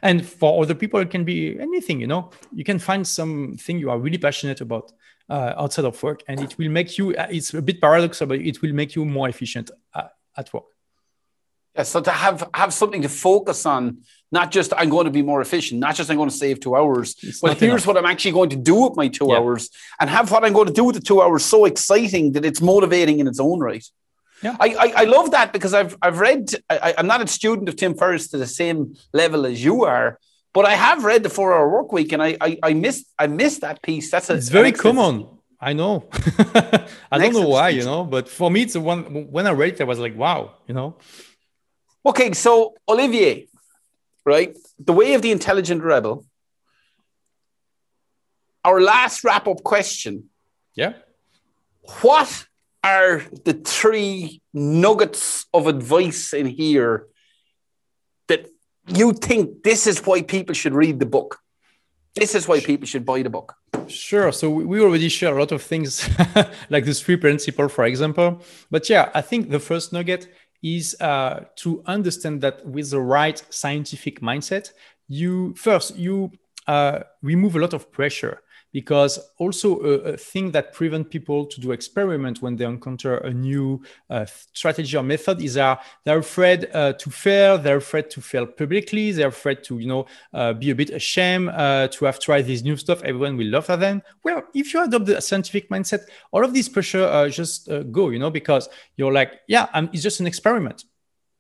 And for other people, it can be anything. You can find something you are really passionate about outside of work, and it will make you. It's a bit paradoxical, but it will make you more efficient at work. Yeah, so to have something to focus on, not just I'm going to be more efficient, not just I'm going to save 2 hours, but here's what I'm actually going to do with my 2 hours, and have what I'm going to do with the 2 hours so exciting that it's motivating in its own right. Yeah, I love that, because I've read, I'm not a student of Tim Ferriss to the same level as you are, but I have read the 4 Hour Work Week, and I missed that piece. It's very common. I know. I don't know why, but for me, it's the one, when I read it, I was like, wow, Okay, so Olivier, right? The Way of the Intelligent Rebel. Our last wrap-up question. Yeah. What are the 3 nuggets of advice in here that you think this is why people should read the book? This is why people should buy the book. Sure. So we already share a lot of things, like the 3 principles, for example. But yeah, I think the first nugget is to understand that with the right scientific mindset, you remove a lot of pressure, because also a thing that prevents people to do experiment when they encounter a new strategy or method is they're afraid to fail. They're afraid to fail publicly. They're afraid to be a bit ashamed to have tried this new stuff. Everyone will laugh at them. Well, if you adopt the scientific mindset, all of this pressure just go, because you're like, yeah, it's just an experiment.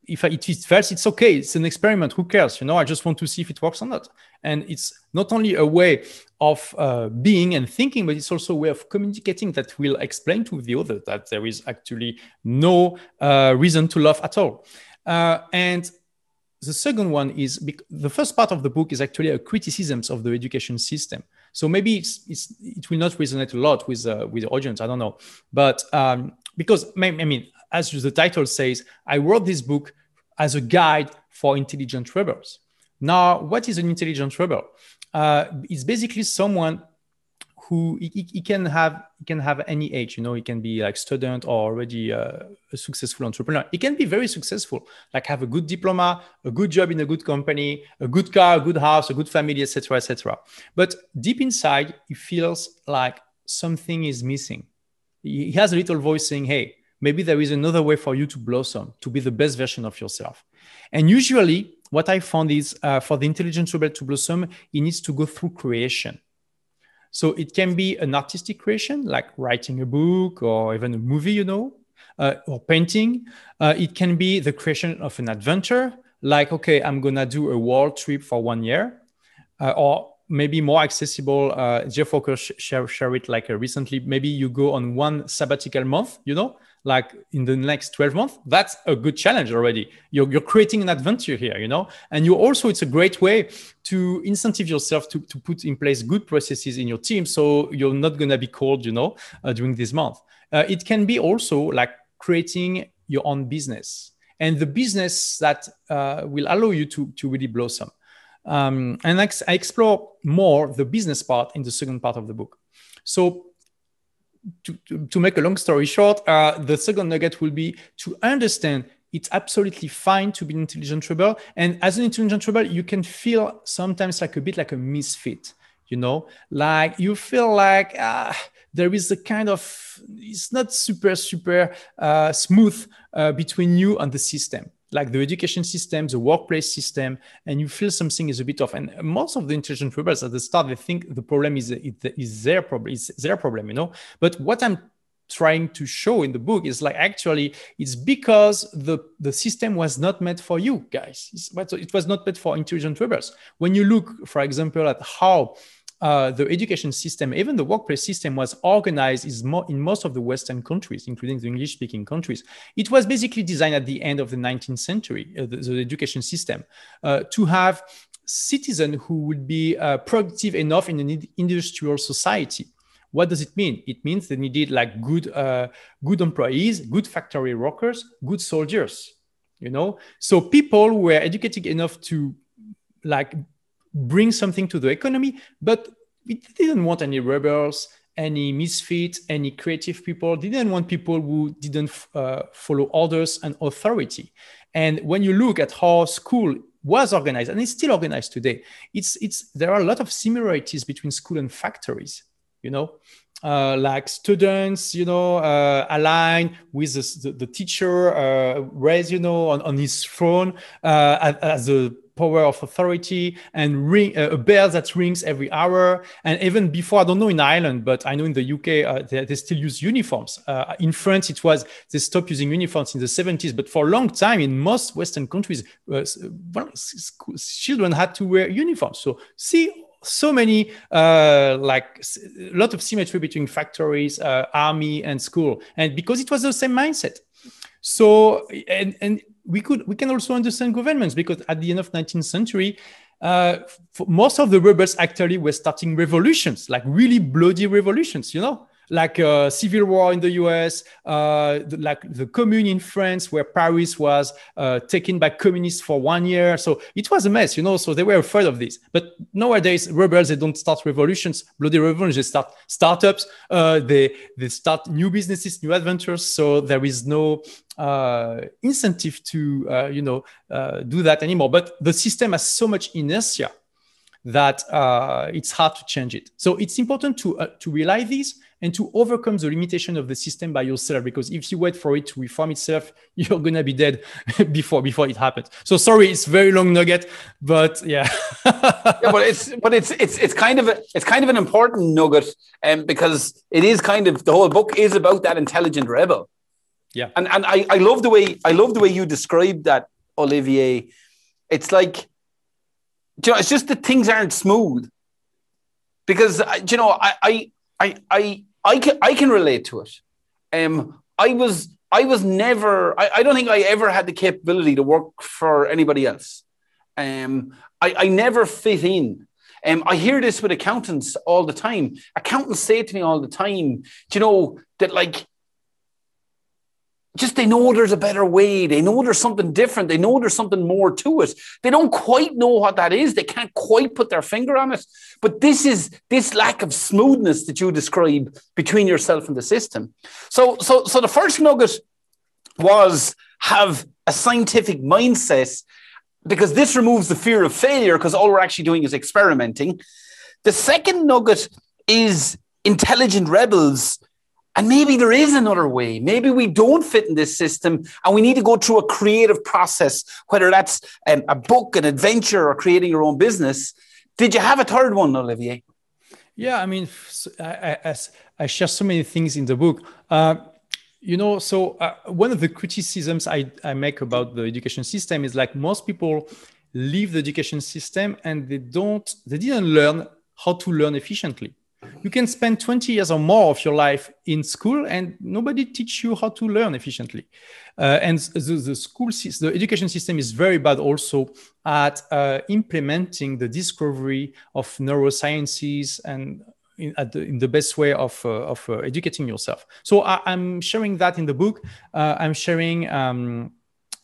If it fails, it's okay. It's an experiment. Who cares? I just want to see if it works or not. And it's not only a way of being and thinking, but it's also a way of communicating that will explain to the other that there is actually no reason to laugh at all. And the second one is, the first part of the book is actually a criticism of the education system. So maybe it will not resonate a lot with the audience. I don't know. But because, I mean, as the title says, I wrote this book as a guide for intelligent rebels. Now, what is an intelligent rebel? It's basically someone who he can have any age. He can be like student or already a successful entrepreneur. He can be very successful, like have a good diploma, a good job in a good company, a good car, a good house, a good family, etc., etc. But deep inside, he feels like something is missing. He has a little voice saying, hey, maybe there is another way for you to blossom, to be the best version of yourself. And usually what I found is for the intelligent rebel to blossom, he needs to go through creation. So it can be an artistic creation, like writing a book or even a movie, or painting. It can be the creation of an adventure, like, okay, I'm going to do a world trip for 1 year, or maybe more accessible. Jeff Walker share it like recently. Maybe you go on 1 sabbatical month, like in the next 12 months. That's a good challenge already. You're creating an adventure here, and you also, it's a great way to incentive yourself to put in place good processes in your team, so you're not going to be cold, during this month. It can be also like creating your own business, and the business that will allow you to really blossom. And I explore more the business part in the second part of the book. So to make a long story short, the second nugget will be to understand it's absolutely fine to be an intelligent rebel. And as an intelligent rebel, you can feel sometimes like a bit like a misfit, you know, like you feel like there is a kind of, it's not super smooth between you and the system, like the education system, the workplace system, and you feel something is a bit off. And most of the intelligent rebels at the start, they think the problem is their problem, you know. But what I'm trying to show in the book is like, actually, it's because the system was not meant for you guys. It was not meant for intelligent rebels. When you look, for example, at how the education system, even the workplace system, was organized in most of the Western countries, including the English-speaking countries. It was basically designed at the end of the 19th century, the education system, to have citizens who would be productive enough in an industrial society. What does it mean? It means they needed like good employees, good factory workers, good soldiers, you know? So people were educated enough to like bring something to the economy, but we didn't want any rebels, any misfits, any creative people. Didn't want people who didn't follow orders and authority. And when you look at how school was organized, and it's still organized today, there are a lot of similarities between school and factories, you know, like students, you know, align with the teacher, raised, you know, on his throne as a power of authority, and ring a bell that rings every hour. And even before, I don't know in Ireland, but I know in the UK, they still use uniforms. In France, they stopped using uniforms in the 70s, but for a long time in most Western countries, children had to wear uniforms. So so many, like a lot of symmetry between factories, army and school. And because it was the same mindset. So, and we can also understand governments, because at the end of 19th century, most of the rebels actually were starting revolutions, like really bloody revolutions, you know, like civil war in the US, like the Commune in France, where Paris was taken by communists for 1 year. So it was a mess, you know, so they were afraid of this. But nowadays, rebels, they don't start revolutions, bloody revolutions, they start startups, they start new businesses, new adventures. So there is no incentive to, do that anymore. But the system has so much inertia that it's hard to change it. So it's important to realize this and to overcome the limitation of the system by yourself, because if you wait for it to reform itself, you're gonna be dead before it happens. So sorry, it's very long nugget, but yeah. Yeah, but it's kind of an important nugget, because it is kind of, the whole book is about that intelligent rebel. Yeah, and I love the way you described that, Olivier. It's like, you know, it's just that things aren't smooth, because, you know, I can relate to it. I was never, I don't think I ever had the capability to work for anybody else. I never fit in. I hear this with accountants all the time. Accountants say to me all the time, you know, that like, just they know there's a better way. They know there's something different. They know there's something more to it. They don't quite know what that is. They can't quite put their finger on it. But this lack of smoothness that you describe between yourself and the system. So the first nugget was have a scientific mindset, because this removes the fear of failure, because all we're actually doing is experimenting. The second nugget is intelligent rebels. And maybe there is another way. Maybe we don't fit in this system and we need to go through a creative process, whether that's a book, an adventure, or creating your own business. Did you have a third one, Olivier? Yeah, I mean, I share so many things in the book. You know, so one of the criticisms I make about the education system is like, most people leave the education system and they didn't learn how to learn efficiently. You can spend 20 years or more of your life in school and nobody teach you how to learn efficiently. And the education system is very bad also at implementing the discovery of neurosciences and in the best way of educating yourself. So I'm sharing that in the book. I'm sharing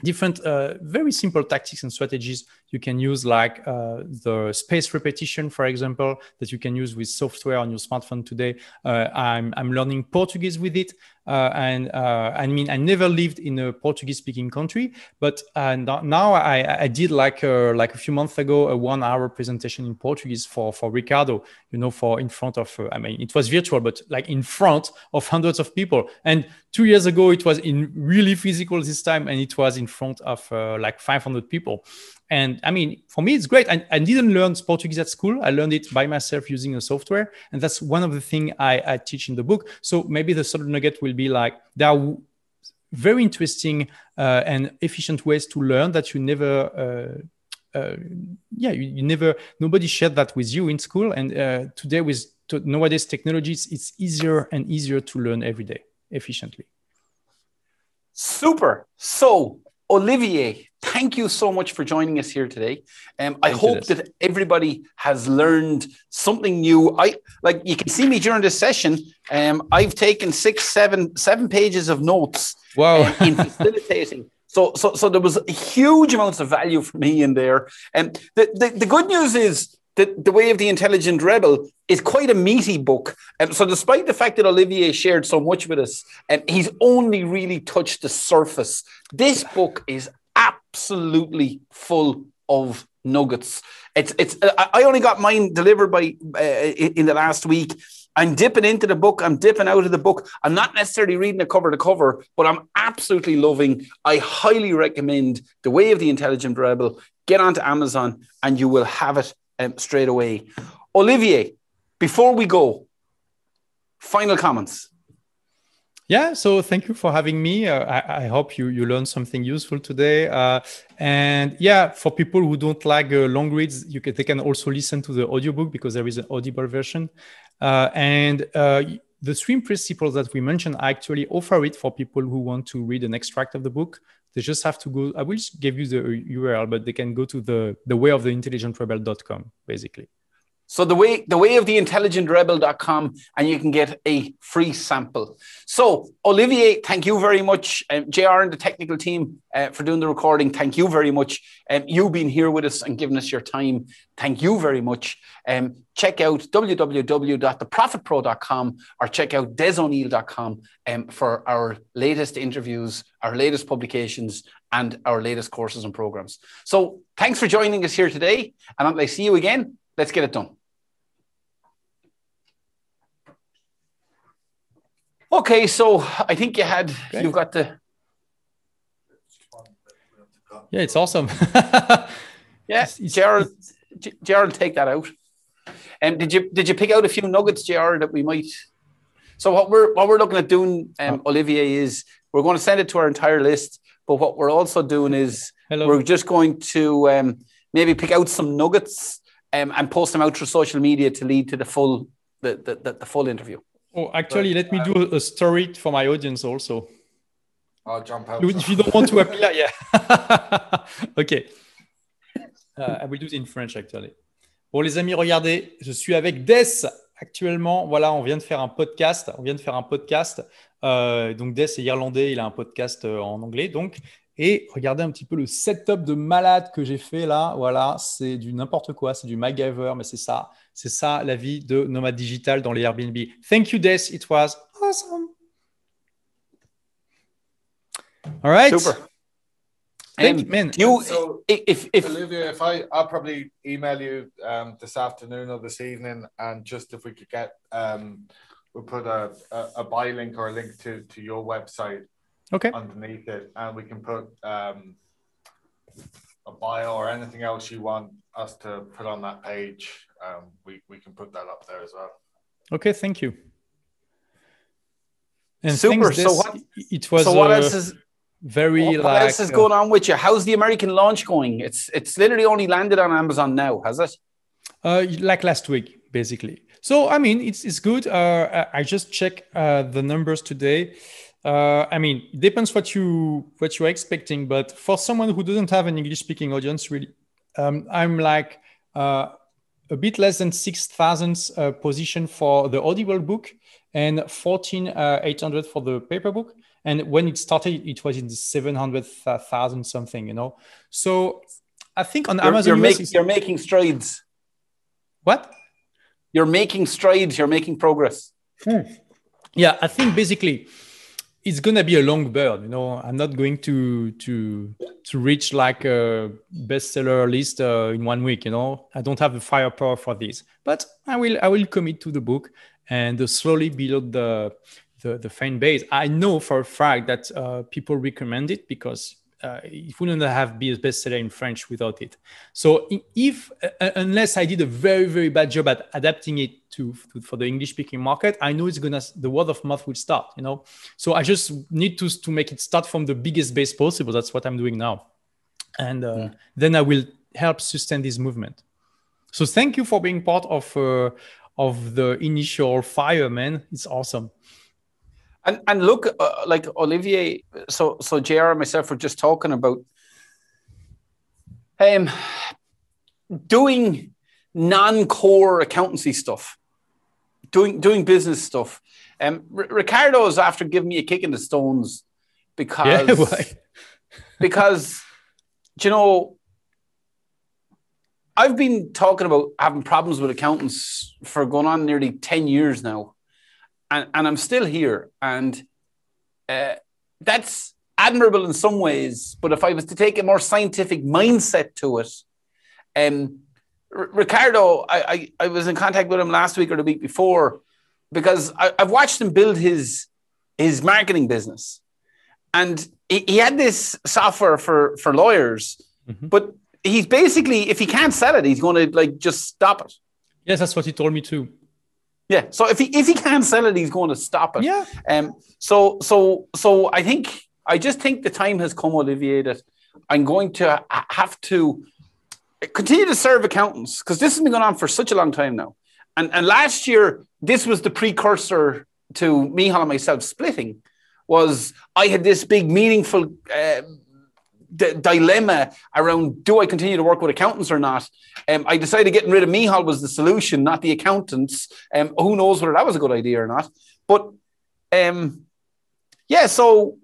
different very simple tactics and strategies you can use, like the spaced repetition, for example, that you can use with software on your smartphone today. I'm learning Portuguese with it. I mean, I never lived in a Portuguese-speaking country, but now I did like a few months ago a 1 hour presentation in Portuguese for Ricardo, for in front of I mean, it was virtual, but like in front of hundreds of people. And 2 years ago it was in really physical this time, and it was in front of like 500 people. And I mean, for me, it's great. I didn't learn Portuguese at school. I learned it by myself using a software. And that's one of the things I teach in the book. So maybe the third nugget will be like, there are very interesting and efficient ways to learn that you never, nobody shared that with you in school. And today with nowadays technologies, it's easier and easier to learn every day efficiently. Super. So, Olivier, thank you so much for joining us here today. I hope that everybody has learned something new. Like you can see me during this session. I've taken 7 pages of notes. Wow. In facilitating. So there was huge amounts of value for me in there. And the good news is that The Way of the Intelligent Rebel is quite a meaty book. So despite the fact that Olivier shared so much with us, he's only really touched the surface. This book is absolutely full of nuggets. I only got mine delivered in the last week. I'm dipping into the book. I'm dipping out of the book. I'm not necessarily reading it cover to cover, but I'm absolutely loving. I highly recommend The Way of the Intelligent Rebel. Get onto Amazon and you will have it straight away. Olivier, before we go, final comments. Yeah, so thank you for having me. I hope you learned something useful today. And yeah, for people who don't like long reads, they can also listen to the audiobook because there is an audible version. The 3 principles that we mentioned, I actually offer it for people who want to read an extract of the book. They just have to go. I will just give you the URL, but they can go to the wayoftheintelligentrebel.com, basically. So the way of the intelligentrebel.com, and you can get a free sample. So Olivier, thank you very much. JR and the technical team for doing the recording. Thank you very much. You being here with us and giving us your time. Thank you very much. Check out www.theprofitpro.com or check out desoneil.com for our latest interviews, our latest publications, and our latest courses and programs. So thanks for joining us here today. And until I see you again, let's get it done. Okay, so I think you've got the... Yeah, it's awesome. Yeah, Gerald, take that out. Did you pick out a few nuggets, JR, that we might... So what we're looking at doing, Olivier, is we're going to send it to our entire list, but what we're also doing is we're just going to maybe pick out some nuggets and post them out through social media to lead to the full interview. Oh, actually, let me do a story for my audience also. I'll jump out. If you don't want to appear, yeah. OK. I will do it in French, actually. Bon, les amis, regardez, je suis avec Des actuellement. Voilà, on vient de faire un podcast. Donc, Des est irlandais, il a un podcast en anglais. Donc, et regardez un petit peu le setup de malade que j'ai fait là. Voilà, c'est du n'importe quoi, c'est du MacGyver, mais c'est ça la vie de nomade digital dans les Airbnb. Thank you, Des. It was awesome. All right. Super. Thank you, man. If Olivier, I'll probably email you this afternoon or this evening, and just if we could get, we'll put a buy link or a link to your website. Okay. Underneath it, and we can put a bio or anything else you want us to put on that page. We can put that up there as well. Okay, thank you. And super. So what? It was. So what else is very? What else is going on with you? How's the American launch going? It's literally only landed on Amazon now, has it? Like last week, basically. So I mean, it's good. I just checked the numbers today. I mean, it depends what you're expecting, but for someone who doesn't have an English-speaking audience, really, I'm like a bit less than 6,000 position for the Audible book and 14,800 for the paper book. And when it started, it was in the 700,000 something, you know. So I think on Amazon US, you're making strides. What? You're making strides. You're making progress. Yeah, I think basically it's gonna be a long burn. You know, I'm not going to reach like a bestseller list in 1 week. You know, I don't have the firepower for this, but I will commit to the book and slowly build the fan base. I know for a fact that people recommend it because it wouldn't have been a bestseller in French without it. So if unless I did a very, very bad job at adapting it for the English speaking market, I know the word of mouth will start, you know. So I just need to make it start from the biggest base possible. That's what I'm doing now. And then I will help sustain this movement. So thank you for being part of the initial fire, man. It's awesome. And look, like Olivier, so JR and myself were just talking about doing non-core accountancy stuff, doing business stuff. Ricardo is after giving me a kick in the stones because you know, I've been talking about having problems with accountants for going on nearly 10 years now. And I'm still here. And that's admirable in some ways. But if I was to take a more scientific mindset to it, Ricardo, I was in contact with him last week or the week before because I've watched him build his marketing business. And he had this software for lawyers, but he's basically, if he can't sell it, he's going to like just stop it. Yes, that's what he told me too. Yeah. So if he can't sell it, he's going to stop it. Yeah. So I just think the time has come, Olivier, that I'm going to have to continue to serve accountants because this has been going on for such a long time now. And last year, this was the precursor to Michal and myself splitting. Was I had this big meaningful dilemma around, do I continue to work with accountants or not? I decided getting rid of Michal was the solution, not the accountants. Who knows whether that was a good idea or not? But yeah, so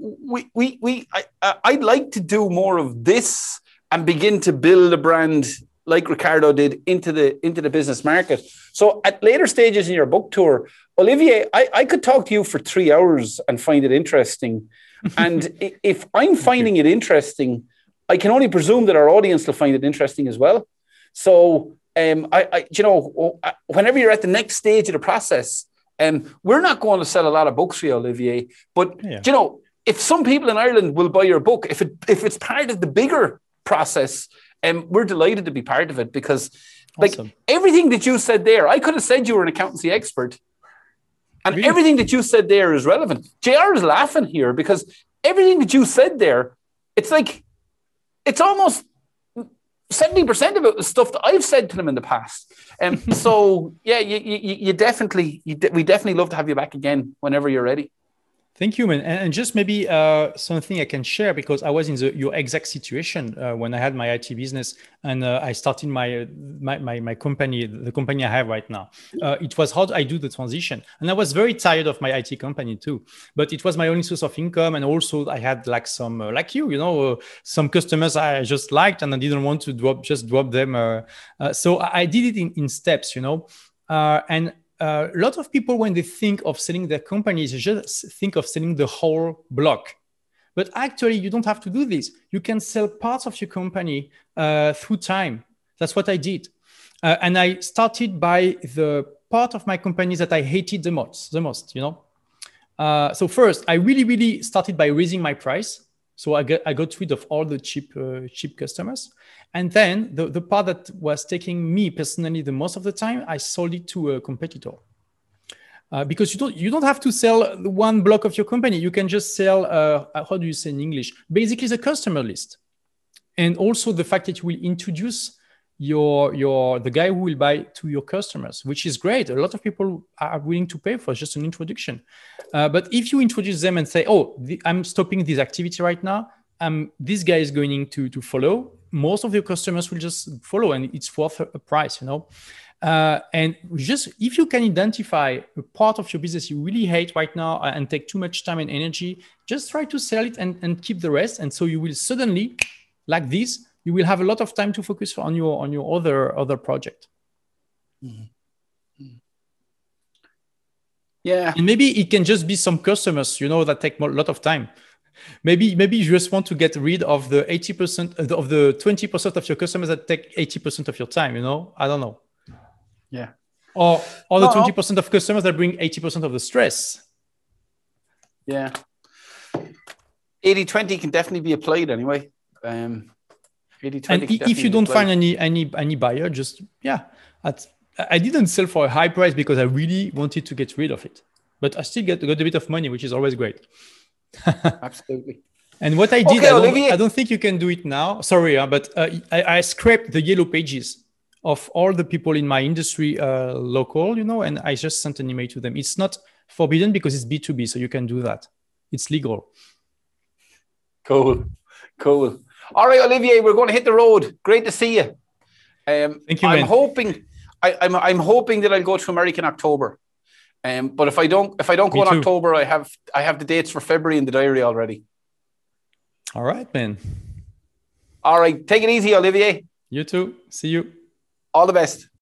I'd like to do more of this and begin to build a brand like Ricardo did into the business market. So at later stages in your book tour, Olivier, I could talk to you for 3 hours and find it interesting. And if I'm finding it interesting, I can only presume that our audience will find it interesting as well. So, you know, whenever you're at the next stage of the process, we're not going to sell a lot of books for you, Olivier. But, you know, if some people in Ireland will buy your book, if it's part of the bigger process, we're delighted to be part of it because, like, everything that you said there, I could have said you were an accountancy expert. And really? Everything that you said there is relevant. JR is laughing here because everything that you said there, it's like, it's almost 70% of it was stuff that I've said to them in the past. So yeah, we definitely love to have you back again whenever you're ready. Thank you, man. And just maybe something I can share because I was in your exact situation when I had my IT business and I started my company, the company I have right now. It was how I do the transition, and I was very tired of my IT company too. But it was my only source of income, and also I had like some like you know, some customers I just liked, and I didn't want to drop them. So I did it in steps, you know, and. A lot of people, when they think of selling their companies, just think of selling the whole block. But actually, you don't have to do this. You can sell parts of your company through time. That's what I did. And I started by the part of my company that I hated the most, you know. So first, I really started by raising my price. So I got rid of all the cheap customers. And then the part that was taking me personally the most of the time, I sold it to a competitor. Because you don't have to sell one block of your company. You can just sell, how do you say in English? Basically the customer list. And also the fact that you will introduce the guy who will buy to your customers, which is great. A lot of people are willing to pay for just an introduction. But if you introduce them and say, I'm stopping this activity right now, this guy is going to follow, most of your customers will just follow and it's worth a price, you know. And just if you can identify a part of your business you really hate right now and take too much time and energy, just try to sell it and keep the rest. And so you will suddenly, like this, you will have a lot of time to focus on your other project. Yeah. And maybe it can just be some customers, that take a lot of time. Maybe you just want to get rid of the 80% of the 20% of your customers that take 80% of your time, I don't know. Yeah. Or the 20% of customers that bring 80% of the stress. Yeah. 80-20 can definitely be applied anyway. 80-20 and if you don't find any buyer, just, I didn't sell for a high price because I really wanted to get rid of it. But I still got a bit of money, which is always great. Absolutely. And what I did, I don't think you can do it now. Sorry, but I scraped the yellow pages of all the people in my industry local, and I just sent an email to them. It's not forbidden because it's B2B, so you can do that. It's legal. Cool. All right, Olivier, we're going to hit the road. Great to see you. Thank you, I'm man. hoping that I'll go to America in October. But if I don't go in October, I have the dates for February in the diary already. All right, man. All right. Take it easy, Olivier. You too. See you. All the best.